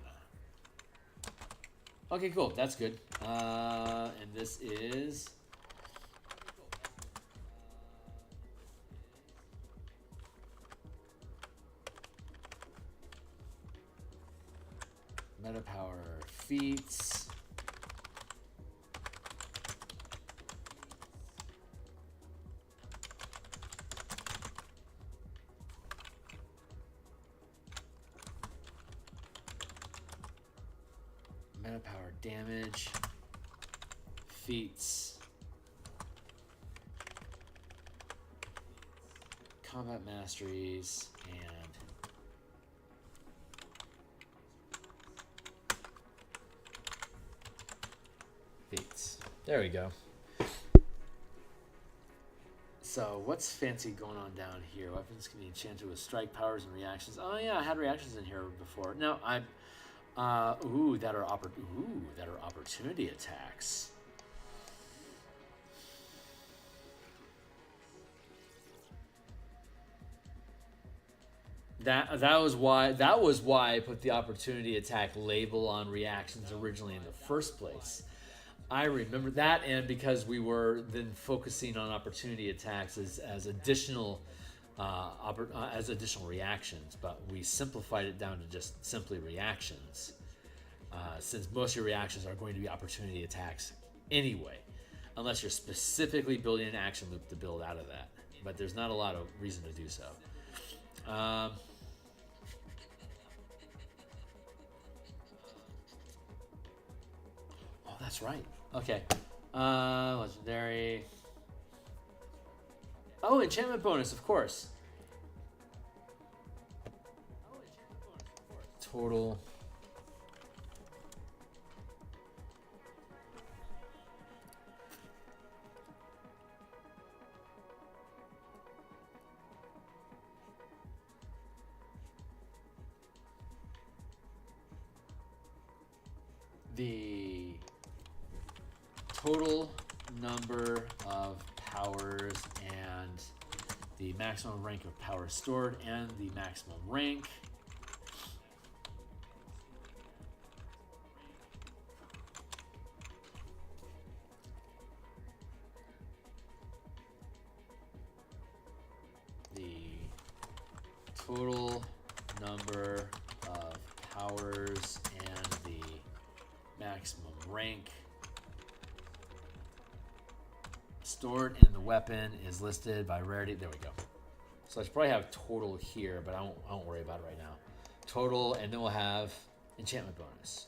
S1: Okay, cool. That's good. And this is. Meta power feats. Meta power damage. Feats. Combat masteries and feats. There we go. So what's fancy going on down here? Weapons can be enchanted with strike powers and reactions. Oh yeah, I had reactions in here before. No, that are opportunity attacks. That was why I put the opportunity attack label on reactions originally in the first place. I remember that, and because we were then focusing on opportunity attacks as additional reactions, but we simplified it down to just simply reactions, since most of your reactions are going to be opportunity attacks anyway, unless you're specifically building an action loop to build out of that. But there's not a lot of reason to do so. Oh, that's right. Okay. Legendary. Oh, enchantment bonus, of course.
S2: total
S1: the total number of powers and the maximum rank of powers stored and the maximum rank. The total number of powers and the maximum rank stored in the weapon is listed by rarity. There we go. So I should probably have total here, but I won't worry about it right now. Total, and then we'll have enchantment bonus.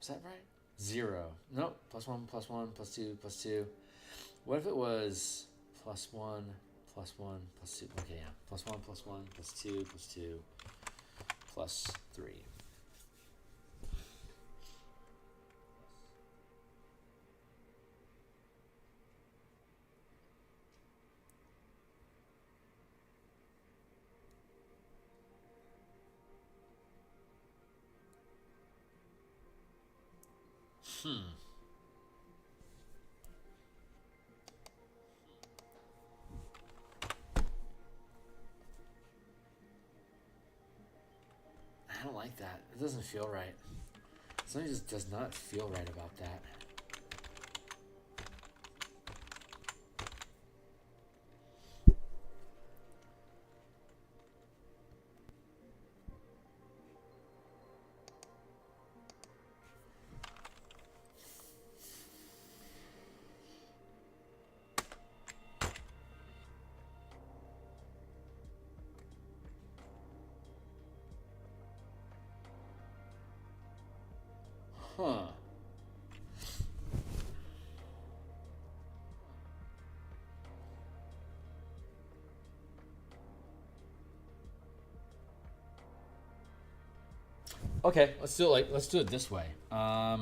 S1: Is that right? 0. Nope. +1, +1, +2, +2. What if it was +1, +1, +2? Okay, yeah. +1, +1, +2, +2, +3. I don't like that. It doesn't feel right. Something just does not feel right about that. Huh. Okay, let's do it this way. A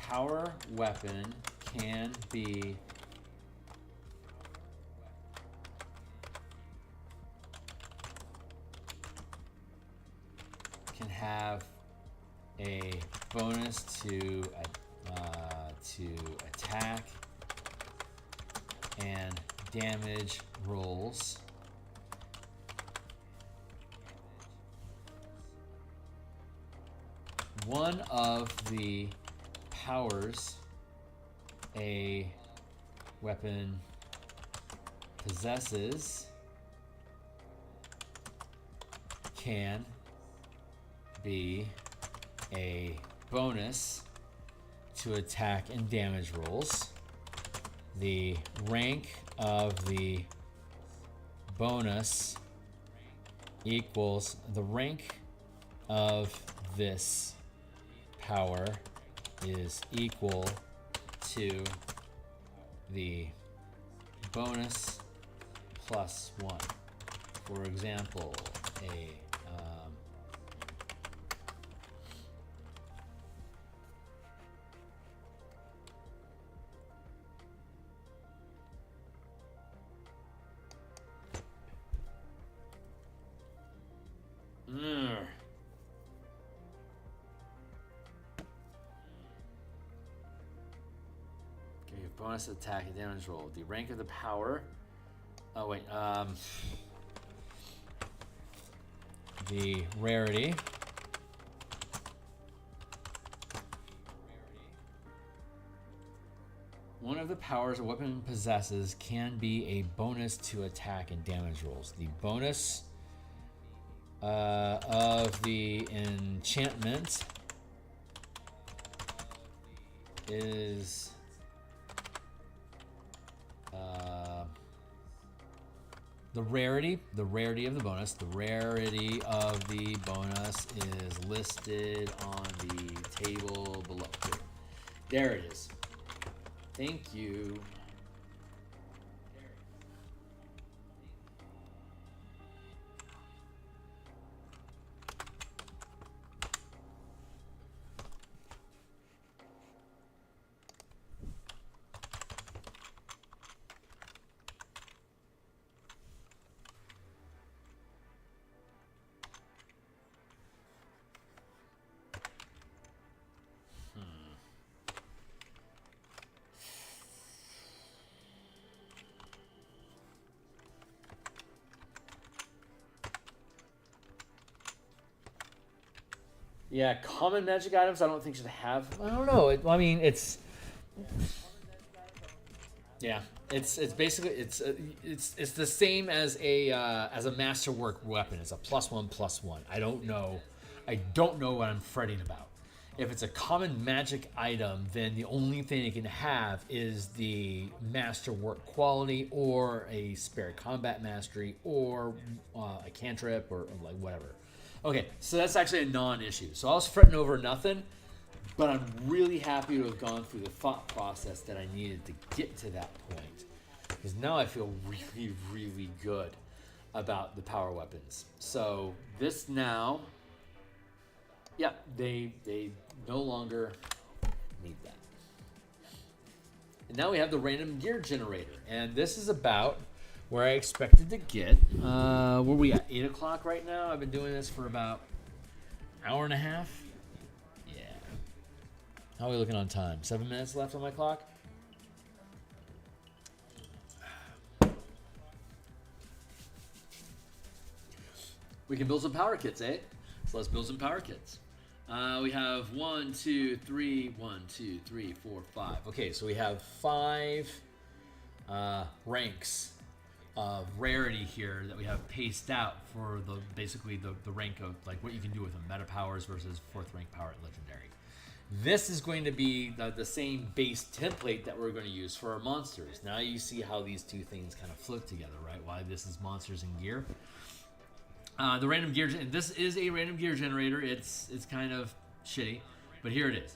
S1: power weapon can have a bonus to attack and damage rolls. One of the powers a weapon possesses can be a bonus to attack and damage rolls. The rank of the bonus equals the rank of this power is equal to the bonus +1. For example, a bonus attack and damage roll. The rank of the power. Oh wait. The rarity. One of the powers a weapon possesses can be a bonus to attack and damage rolls. The bonus of the enchantment is
S2: the rarity of the bonus. The rarity of the bonus is listed on the table below. There it is. Thank you. Yeah, common magic items I don't think should have. I don't know. I mean, it's. Yeah, it's basically it's the same as a masterwork weapon. It's a +1/+1. I don't know what I'm fretting about. If it's a common magic item, then the only thing it can have is the masterwork quality, or a spare combat mastery, or a cantrip, or like whatever. Okay, so that's actually a non-issue. So I was fretting over nothing, but I'm really happy to have gone through the thought process that I needed to get to that point. Because now I feel really, really good about the power weapons. So this now, yeah, they no longer need that. And now we have the random gear generator. And this is about where I expected to get. Where we at? 8 o'clock right now? I've been doing this for about an hour and a half. Yeah. How are we looking on time? 7 minutes left on my clock? We can build some power kits, eh? So let's build some power kits. We have 1, 2, 3, 4, 5. Okay, so we have 5 ranks of rarity here that we have paced out for basically the rank of like what you can do with them, meta powers versus 4th rank power at legendary. This is going to be the same base template that we're going to use for our monsters. Now you see how these two things kind of float together, right? Why this is monsters and gear. The random gear. This is a random gear generator. It's kind of shitty, but here it is.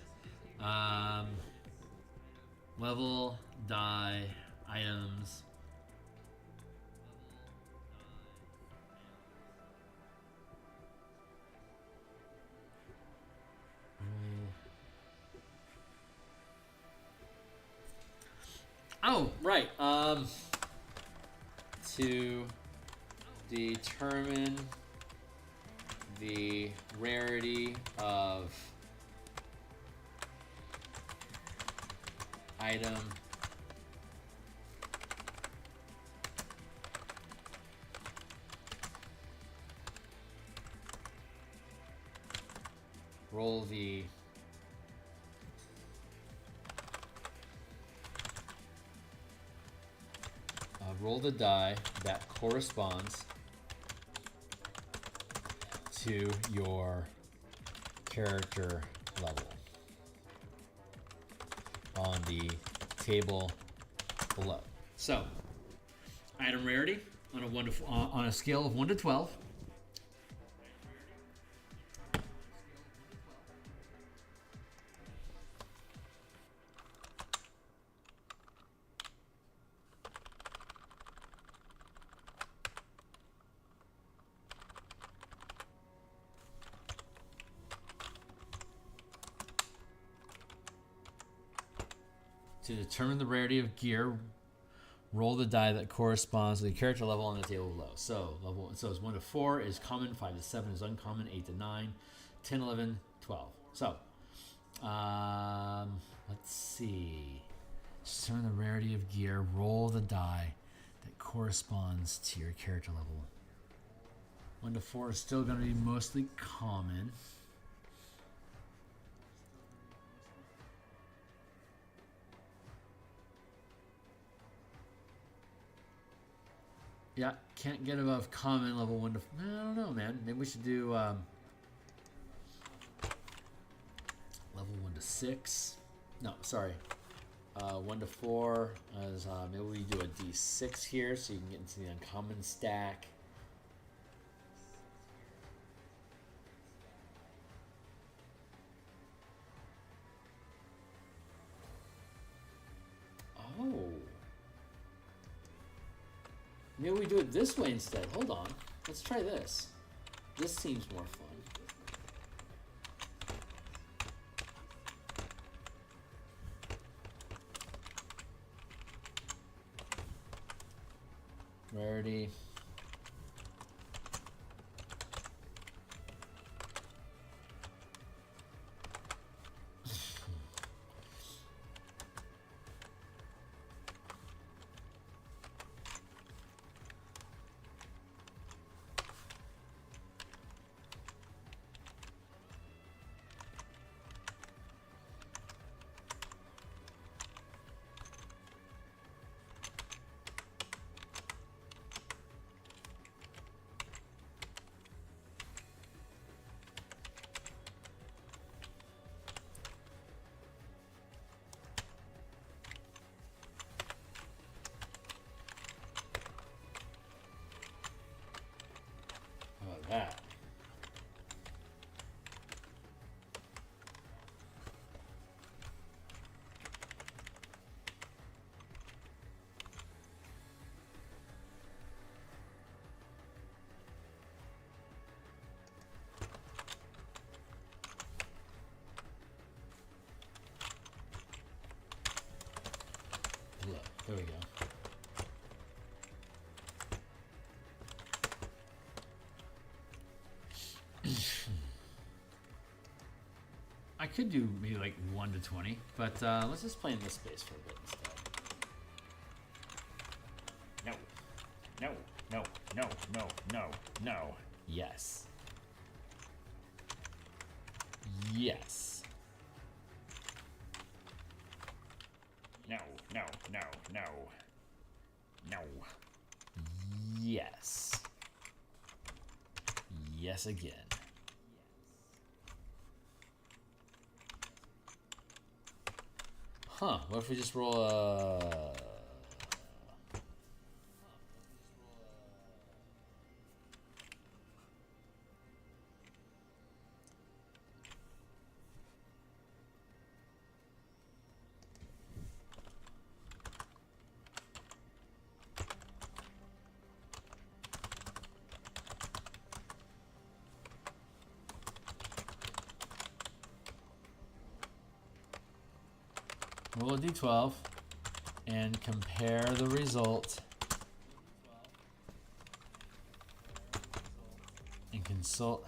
S2: Level, die, items. Oh, right. To determine the rarity of item roll the die that corresponds to your character level on the table below. So, item rarity on a scale of 1 to 12. To determine the rarity of gear, roll the die that corresponds to the character level on the table below. So it's 1 to 4 is common, 5 to 7 is uncommon, 8 to 9, 10, 11, 12. So, let's see. Determine the rarity of gear, roll the die that corresponds to your character level. 1 to 4 is still going to be mostly common. Yeah, can't get above common level 1 to... I don't know, man. Maybe we should do level 1 to 6. No, sorry.
S1: 1 to 4. As maybe we do a D6 here, so you can get into the uncommon stack. Oh. Maybe we do it this way instead. Hold on. Let's try this. This seems more fun. Rarity. That. Look, there we go. I could do maybe like 1 to 20, but let's just play in this space for a bit instead. No. No. No. No. No. No. No. Yes. Yes. No. No. No. No. No. Yes. Yes again. Huh, what if we just roll a... Roll a d12 and compare the result and consult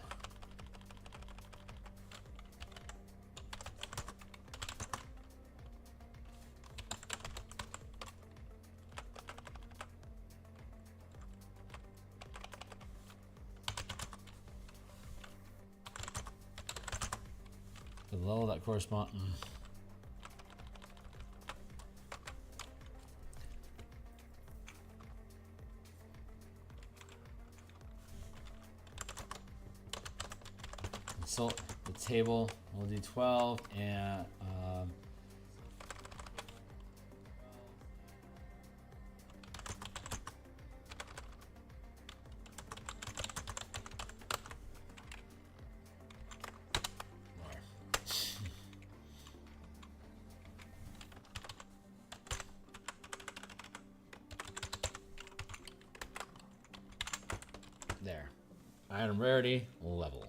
S1: the level that corresponds. Consult the table. We'll do 12 and there. Item rarity level.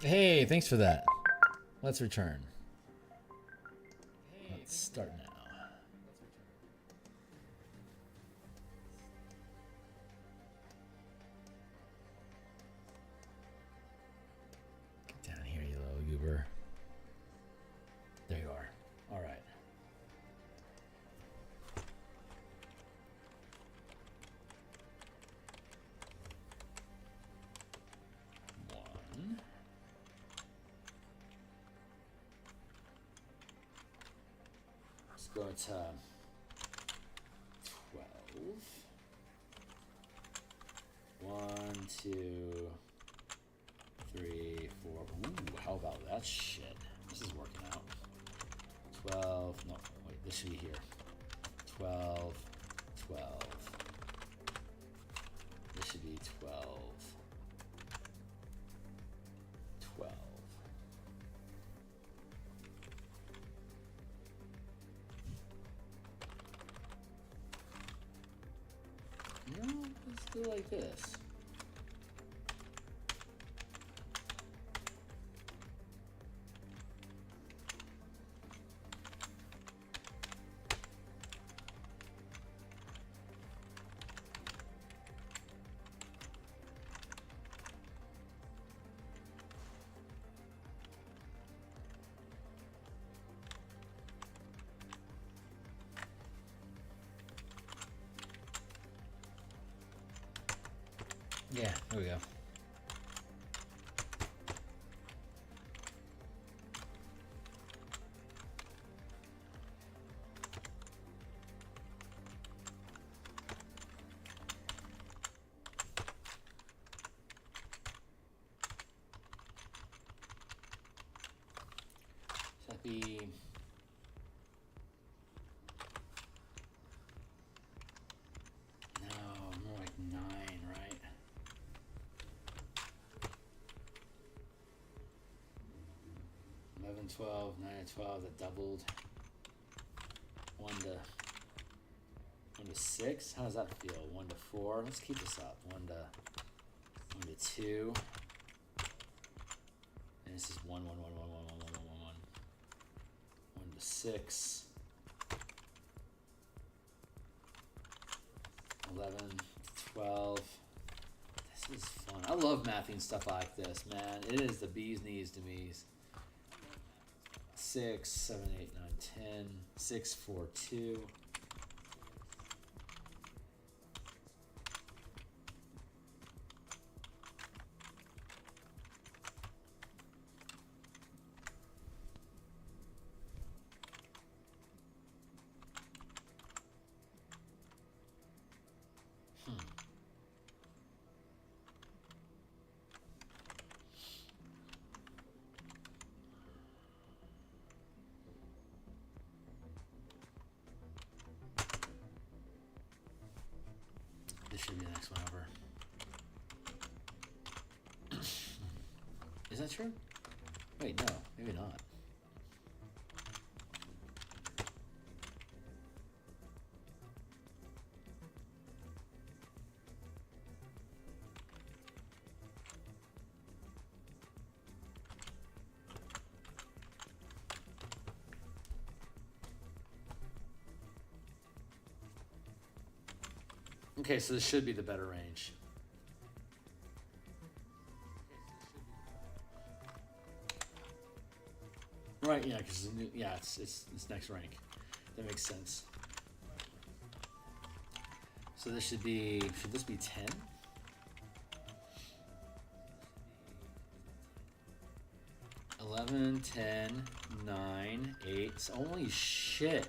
S1: Hey, thanks for that. Let's return. Let's start now. Get down here, you little goober. There you are. All right. One. go to 12. 1, 2, 3, 4. Ooh, how about that shit? This is working out. 12. No, wait, this should be here. 12, 12. This should be 12, 12. No, let's do like this. Yeah, there we go. Should that be... No, more like 9, right? 11, 12, 9 and 12, that doubled. 1 to 6. How does that feel? 1 to 4. Let's keep this up. 1 to 2. And this is 1, 1, 1, 1, 1, 1, 1, 1, 1, 1. 1 to 6. 11 to 12. This is fun. I love mathing stuff like this, man. It is the bee's knees to me. 6, 7, 8, 9, 10, 6, 4, 2. This should be the next one over. Is that true? Wait, no, maybe not. Okay, so this should be the better range. Right, yeah, because yeah, it's next rank. That makes sense. So this should this be 10? $11, 10, 9, 8. Holy shit!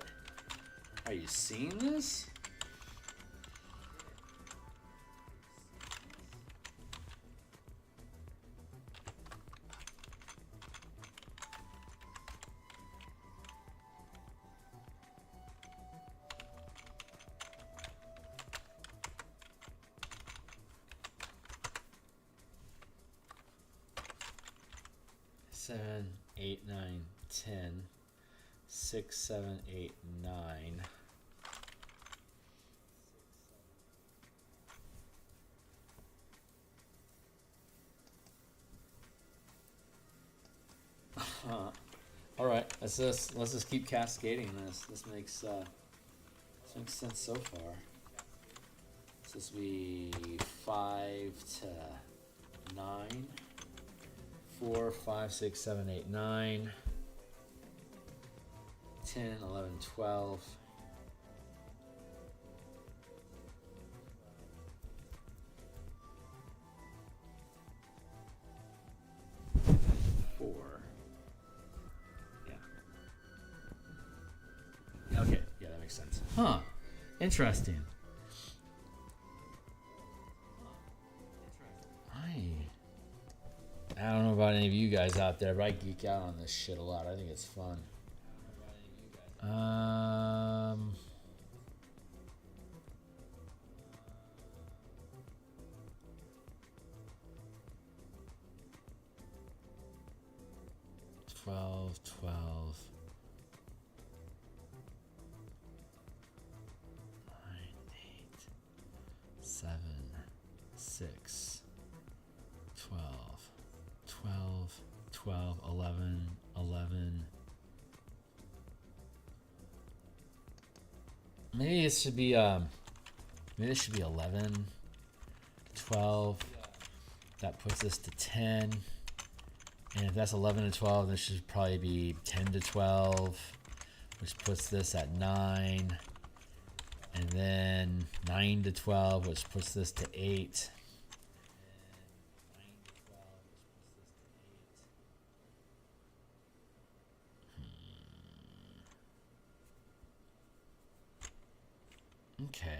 S1: Are you seeing this? Seven, 8, 9, 10, 6, 7, 8, 9. All right, let's just keep cascading this. This makes sense so far. This will be 5 to 9. 4, 5, 6, 7, 8, 9, 10, 11, 12. Yeah. Okay.
S2: Huh. Interesting. I don't know about any of you guys out there, but I geek out on this shit a lot. I think it's fun. 12, 12. 9, 8, 7, 6, 12, 12, 12, 11, 11. Maybe it should be 11, 12. That puts this to 10. And if that's 11 to 12, this should probably be 10 to 12, which puts this at 9. And then 9 to 12, which puts this to 8. Okay.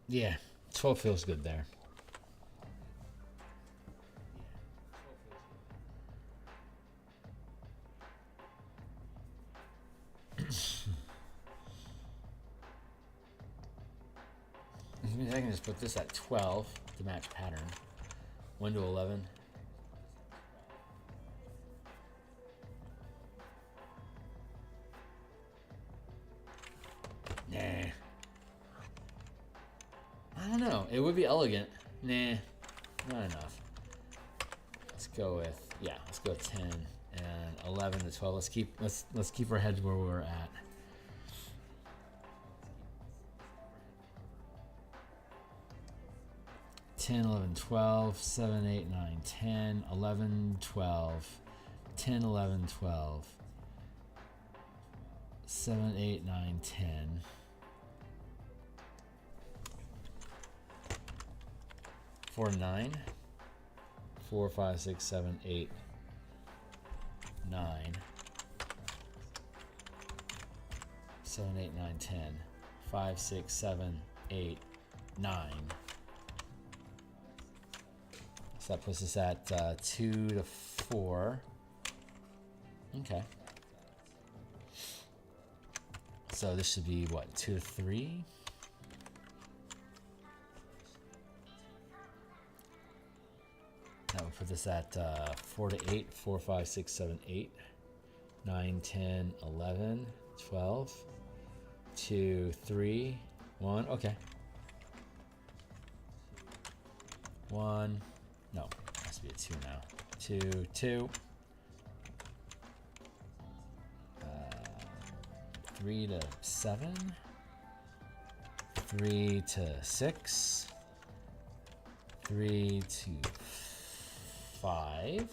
S2: Yeah, 12 feels good there. I can just put this at 12 to match pattern. 1 to 11. Nah. I don't know. It would be elegant. Nah. Not enough. Let's go with, yeah, let's go with 10 and 11 to 12. Let's keep our heads where we're at. Ten, 11, 12, 7, 8, 9, 10, 11, 12, 10, 11, 12, 7, 8, 9, 10. 4, 9, 4, 5, 6, 7, 8, 9, 7, 8, 9, 10, 5, 6, 7, 8, 9. So that puts us at 2 to 4. Okay. So this should be what, 2 to 3? That would put this at 4 to 8, 4, 5, 6, 7, 8, 9, 10, 11, 12, 2, 3, 1. Okay. 1. No, it has to be a 2 now. 2, 2. 3 to 7. 3 to 6. 3 to 5.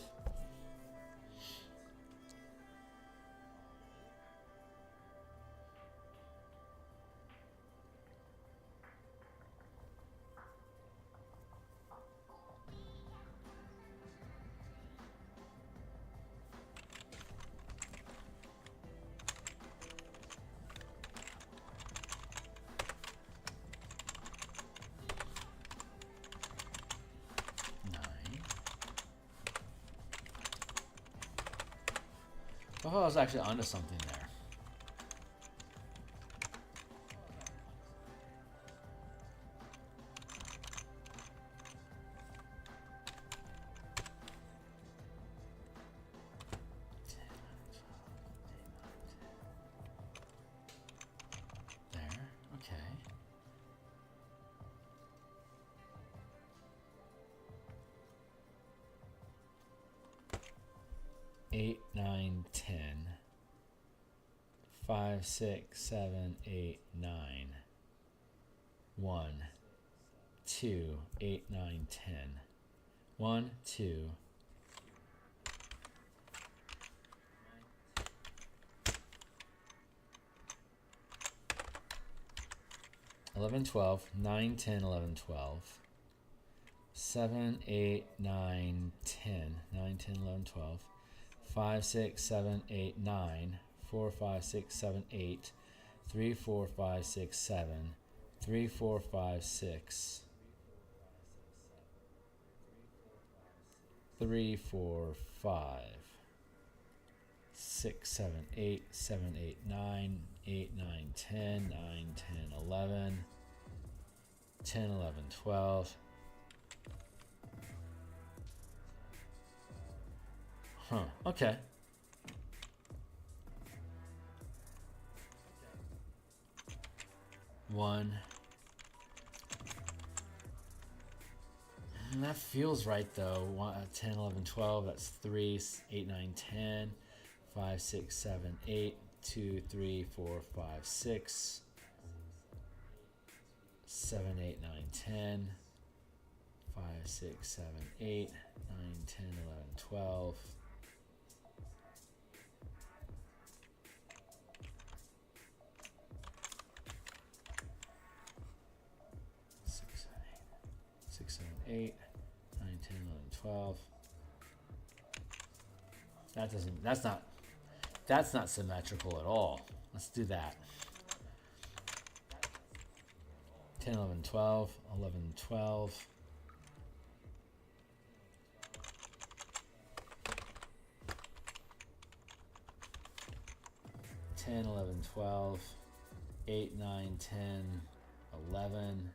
S2: I thought I was actually onto something there. There, okay. 8, 9, 10. 5, 6, 7, 8, 9. 1, 2, 8, 9, 10. 1, 2. 11, 12, 9, 10, 11, 12. 7, 8, 9, 10. 9, 10, 11, 12. 5, 6, 7, 8, 9. 4, 5, 6, 7, 8. 3, 4, 5, 6, 7. 3, 4, 5, 6. 3, 4, 5. 6, 7, 8. 7, 8, 9. 8, 9, 10. 9, 10, 11. 10, 11, 12. Huh, okay. One. And that feels right though. 10, 11, 12. That's 3, 8, 9, 10. 5, 6, 7, 8. 2, 3, 4, 5, 6. 7, 8, 9, 10. 5, 6, 7, 8. 9, 10, 11, 12. 6, 7, 8, 9, 10, 11, 12. That's not symmetrical at all. Let's do that. 10, 11, 12, 11, 12. 10, 11, 12, 8, 9, 10, 11.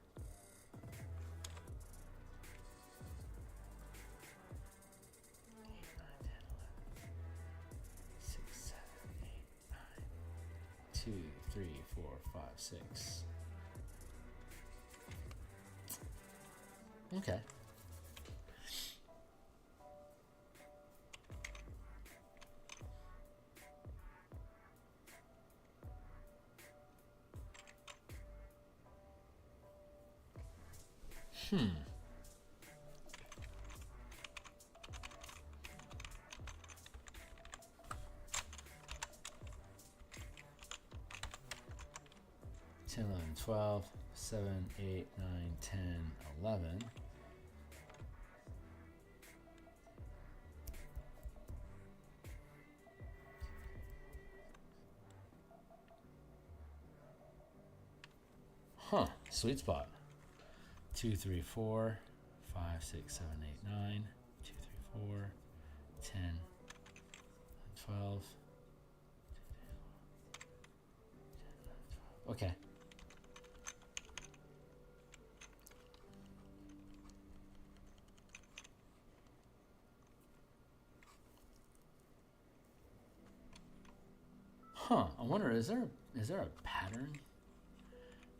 S2: 2, 3, 4, 5, 6. Okay. Hmm. Ten, 11, 12, 7, 8, 9, 10, 11. Huh, sweet spot. 2, 3, 4, 5, 6, 7, 8, 9. 2, 3, 4, 10, 12. Okay. Huh, I wonder, is there a pattern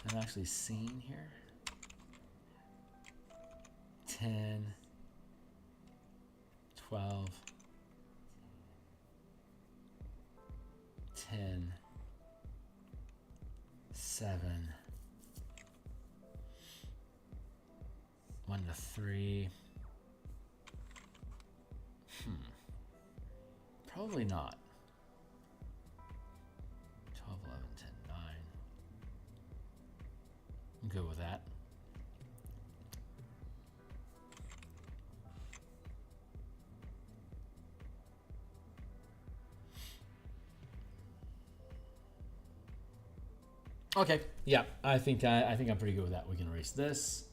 S2: I've actually seen here? 10, 12, 10, 7, 1 to 3. Probably not. 12, 11, 10, 9. I'm good with that. Okay, yeah, I think I'm pretty good with that. We can erase this.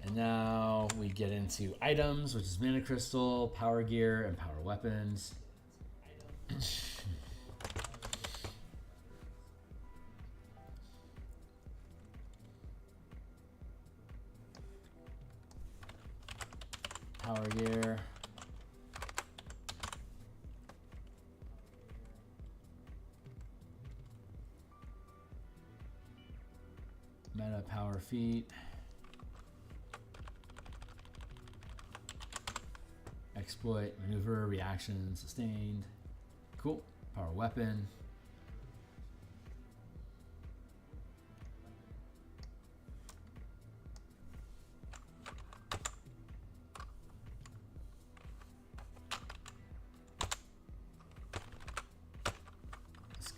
S2: And now we get into items, which is mana crystal, power gear, and power weapons. Power gear. Meta power feat. Exploit, maneuver, reaction, sustained. Cool. Power weapon.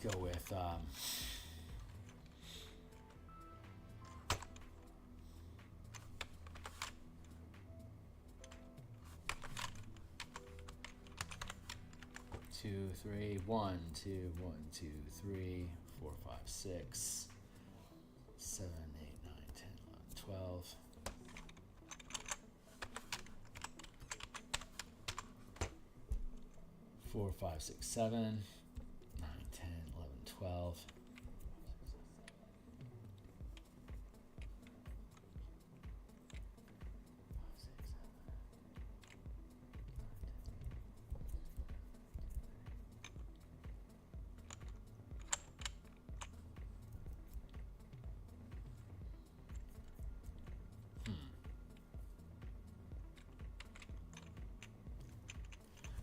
S1: go with 2, 3, 1, 2, 1, 2, 3, 4, 5, 6, 7, 8, 9, 10, 11, 12. 4, 5, 6, 7, 9, 10, 11, 12.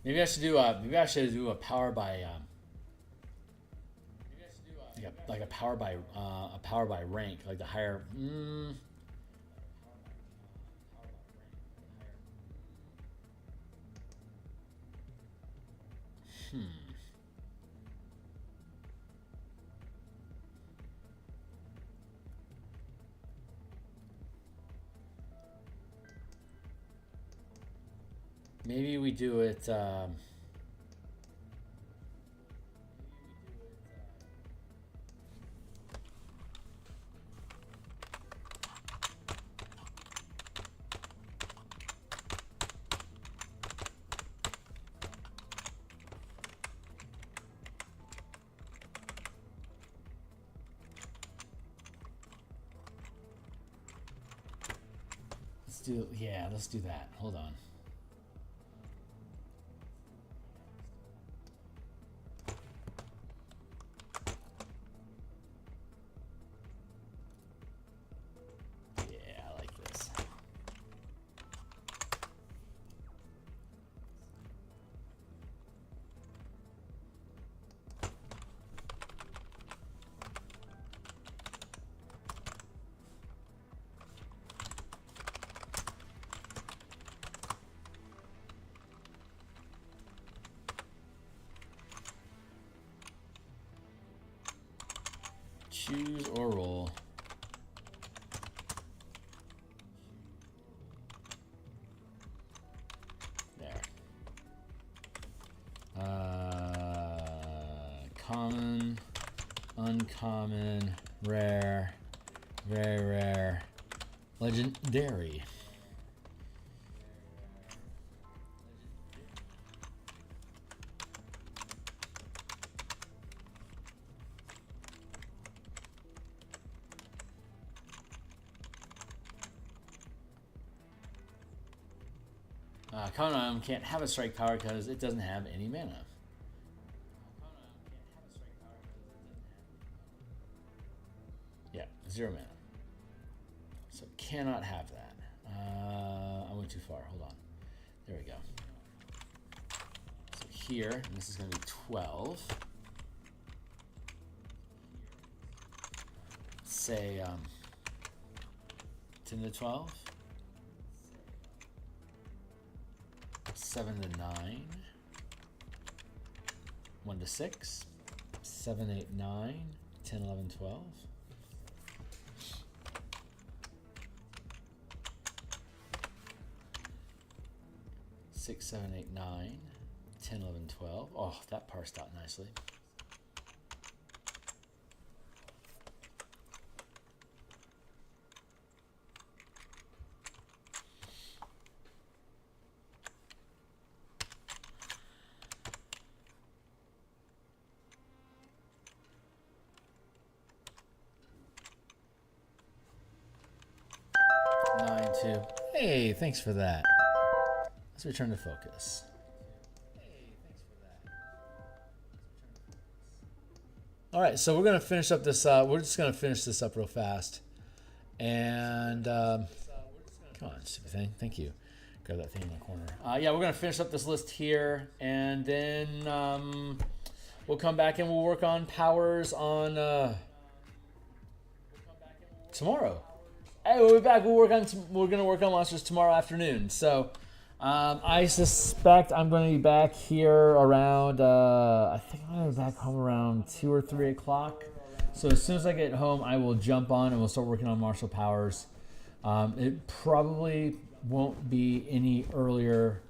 S1: Maybe I should do a power by like a power by rank, like the higher. Maybe we do it. Let's do that. Hold on. Choose or roll. There. Common, uncommon, rare, very rare, legendary. Conan can't have a strike power because it doesn't have any mana. Yeah, 0 mana. So cannot have that. I went too far. Hold on. There we go. So here, and this is going to be 12. Say 10 to 12. 7 to 9, 1 to 6, 7, 8, 9, 10, 11, 12. 6, 7, 8, 9, 10, 11, 12. Oh, that parsed out nicely. Hey, thanks for that. Let's return to focus. All right, so we're gonna finish up this. We're just gonna finish this up real fast. And come on, stupid thing. Thank you. Grab that thing in the corner. Yeah, we're gonna finish up this list here, and then we'll come back and we'll work on powers on tomorrow. Hey, we'll be back. We're gonna work on monsters tomorrow afternoon. So
S2: I suspect I'm going to be back here around, I think I'm going to be back home around 2 or 3 o'clock. So as soon as I get home, I will jump on and we'll start working on martial powers. It probably won't be any earlier.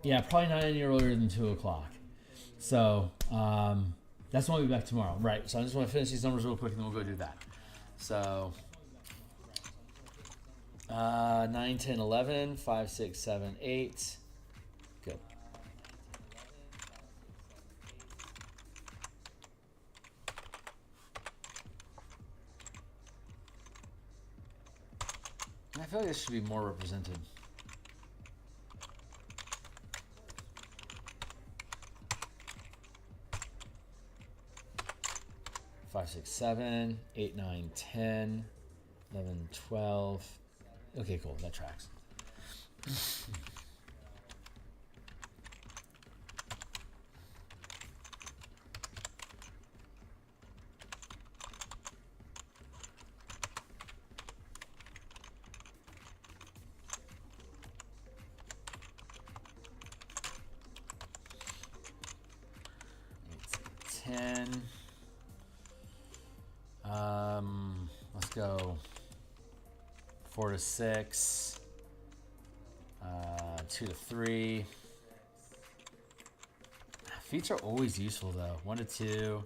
S2: Yeah, probably not any earlier than 2 o'clock. So that's when we'll be back tomorrow. Right, so I just want to finish these numbers real quick and then we'll go do that. So 9, 10, 11, 5, 6, 7, 8. Good. I feel like this should be more represented. Five, 6, 7, 8, 9, 10, 11, 12. Okay, cool. That tracks. It's 10. Let's go 4 to 6, 2 to 3. Feats are always useful though. 1 to 2,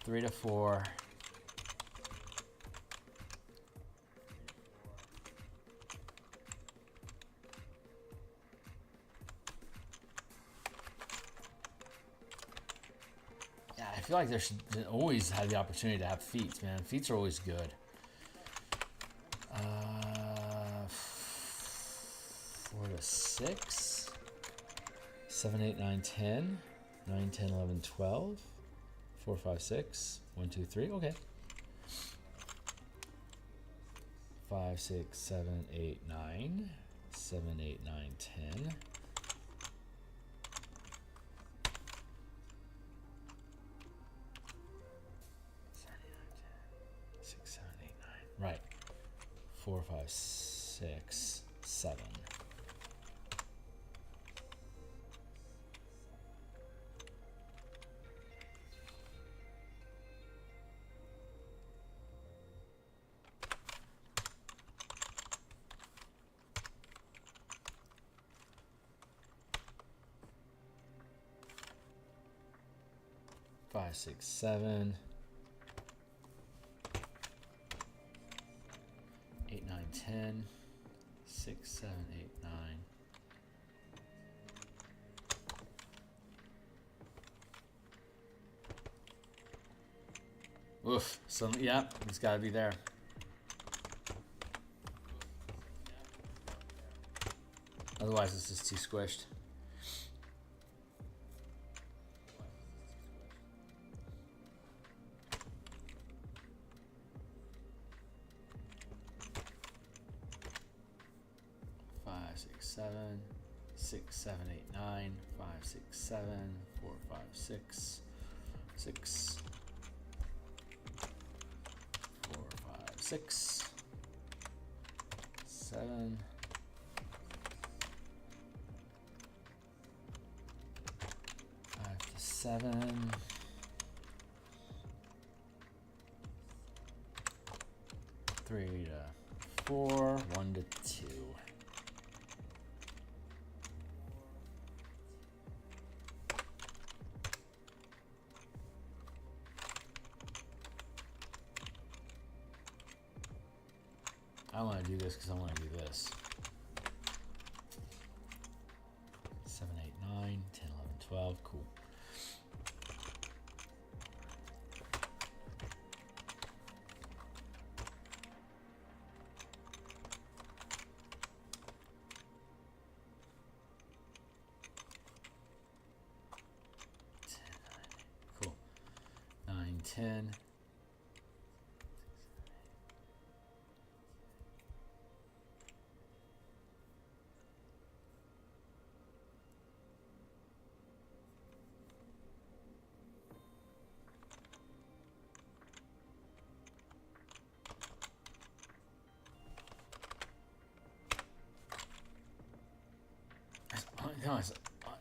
S2: 3 to 4. Yeah, I feel like there should always have the opportunity to have feats, man. Feats are always good. 4 to 6, 7, 8, 9, 10, 9, 10, 11, 12, 4, 5, 6, 1, 2, 3. Okay. 5, 6, 7, 8, 9, 7, 8, 9, 10. 6, 7, 8, 9. Right. 4, 5, 6, 7. Five, 6, 7, 8, 9, 10, 6, 7, 8, 9. Oof. So yeah, it's got to be there. Otherwise, it's just too squished. Seven, 6, 7, 8, 9, 5, 6, 7, 4, 5, 6, 6, 4, 5, 6, 7, 5 to 7, 3 to 4, 1 to 2. I want to do this because I want to do this. 7, 8, 9, 10, 11, 12. Cool. Cool. 9, 10.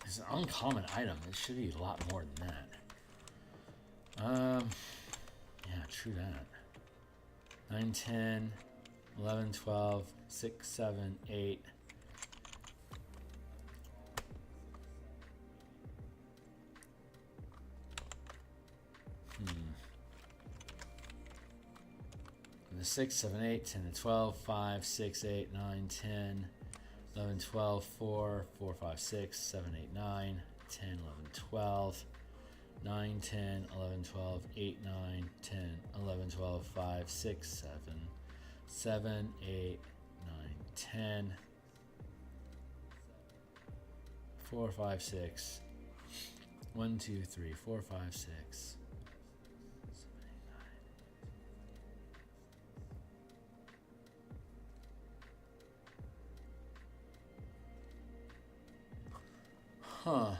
S1: It's an uncommon item. It should be a lot more than that. Yeah, true that. 9, 10, 11, 12, 6, 7, 8. The 6, 7, 8, 10 to 12, 5, 6, 8, 9, 10, 11, 12, 4, 4, 5, 6, 7, 8, 9, 10, 11, 12, 9, 10, 11, 12, 8, 9, 10, 11, 12, 5, 6, 7, 7, 8, 9, 10, 4, 5, 6, 1, 2, 3, 4, 5, 6. Huh.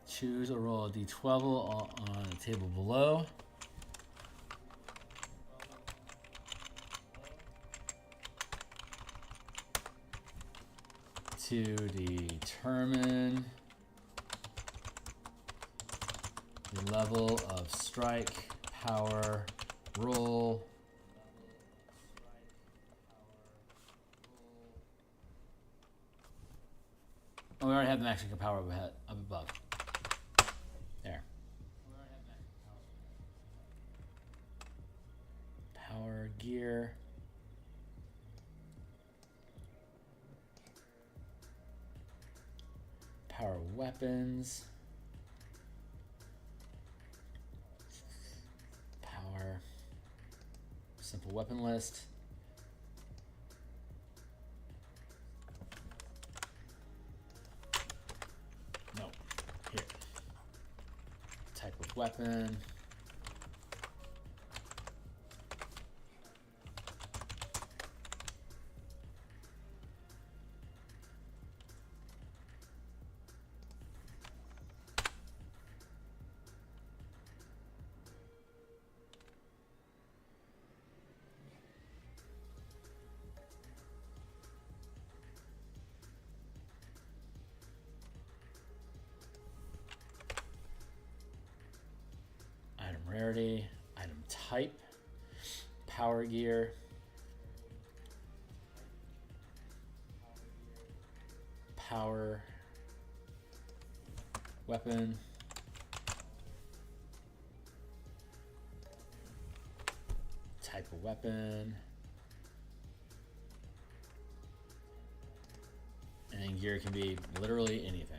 S1: Choose or roll a d12 on the table below. To determine the level of strike, power, roll. Oh, we already have the maximum power up above. There. Power gear. Power weapons. Power. Simple weapon list. No. Here. Type of weapon. Rarity, item type, power gear, power, weapon, type of weapon, and then gear can be literally anything.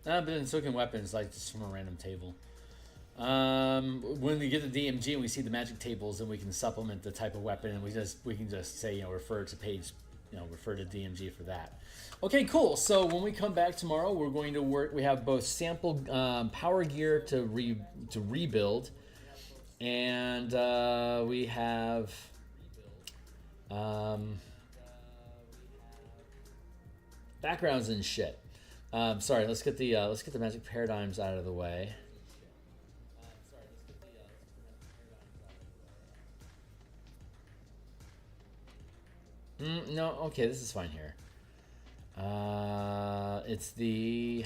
S1: But so can weapons, like just from a random table. When we get the DMG and we see the magic tables, then we can supplement the type of weapon, and we can just say, refer to page, refer to DMG for that. Okay, cool. So when we come back tomorrow, we're going to work. We have both sample power gear to rebuild, and we have backgrounds and shit. Sorry, let's get the magic paradigms out of the way. No, okay, this is fine here. It's the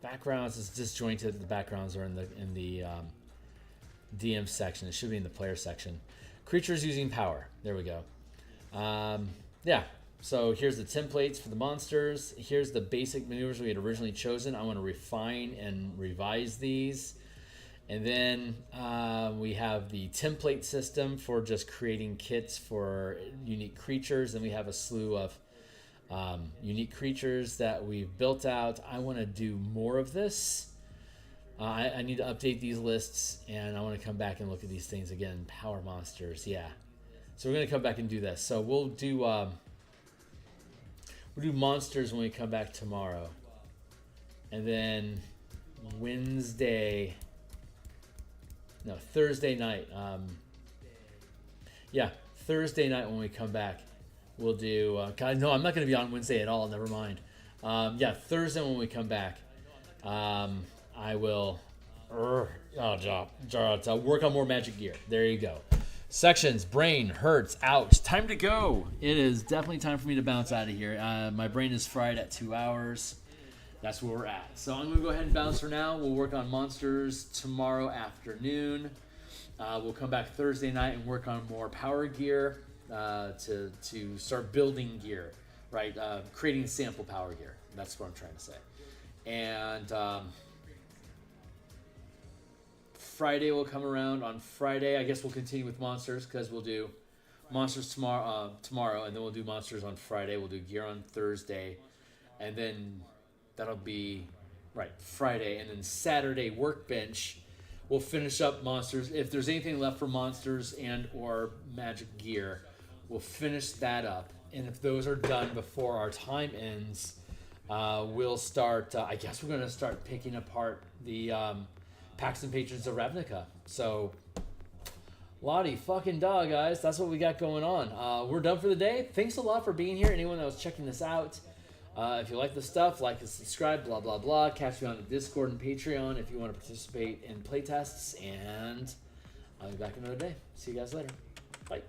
S1: backgrounds is disjointed. The backgrounds are in the DM section. It should be in the player section. Creatures using power. There we go. Yeah. So here's the templates for the monsters. Here's the basic maneuvers we had originally chosen. I want to refine and revise these. And then we have the template system for just creating kits for unique creatures. And we have a slew of unique creatures that we've built out. I want to do more of this. I need to update these lists, and I want to come back and look at these things again. Power monsters, yeah. So we're going to come back and do this. So we'll do...
S2: we'll do monsters when we come back tomorrow. And then Thursday night. Thursday night when we come back, we'll do. No, I'm not going to be on Wednesday at all. Never mind. Thursday when we come back, I will work on more magic gear. There you go. Sections, brain hurts, out. Time to go. It is definitely time for me to bounce out of here. My brain is fried at 2 hours. That's where we're at. So I'm going to go ahead and bounce for now. We'll work on monsters tomorrow afternoon. We'll come back Thursday night and work on more power gear to start building gear, right? Creating sample power gear. That's what I'm trying to say. And Friday will come around. On Friday, I guess we'll continue with monsters because we'll do monsters tomorrow, and then we'll do monsters on Friday. We'll do gear on Thursday, and then that'll be Friday, and then Saturday workbench. We'll finish up monsters. If there's anything left for monsters and or magic gear, we'll finish that up. And if those are done before our time ends, we'll start. I guess we're gonna start picking apart the Pacts and Patrons of Ravnica. So, Lottie fucking dog, guys. That's what we got going on. We're done for the day. Thanks a lot for being here. Anyone that was checking this out. If you like the stuff, like and subscribe, blah, blah, blah. Catch me on the Discord and Patreon if you want to participate in playtests. And I'll be back another day. See you guys later. Bye.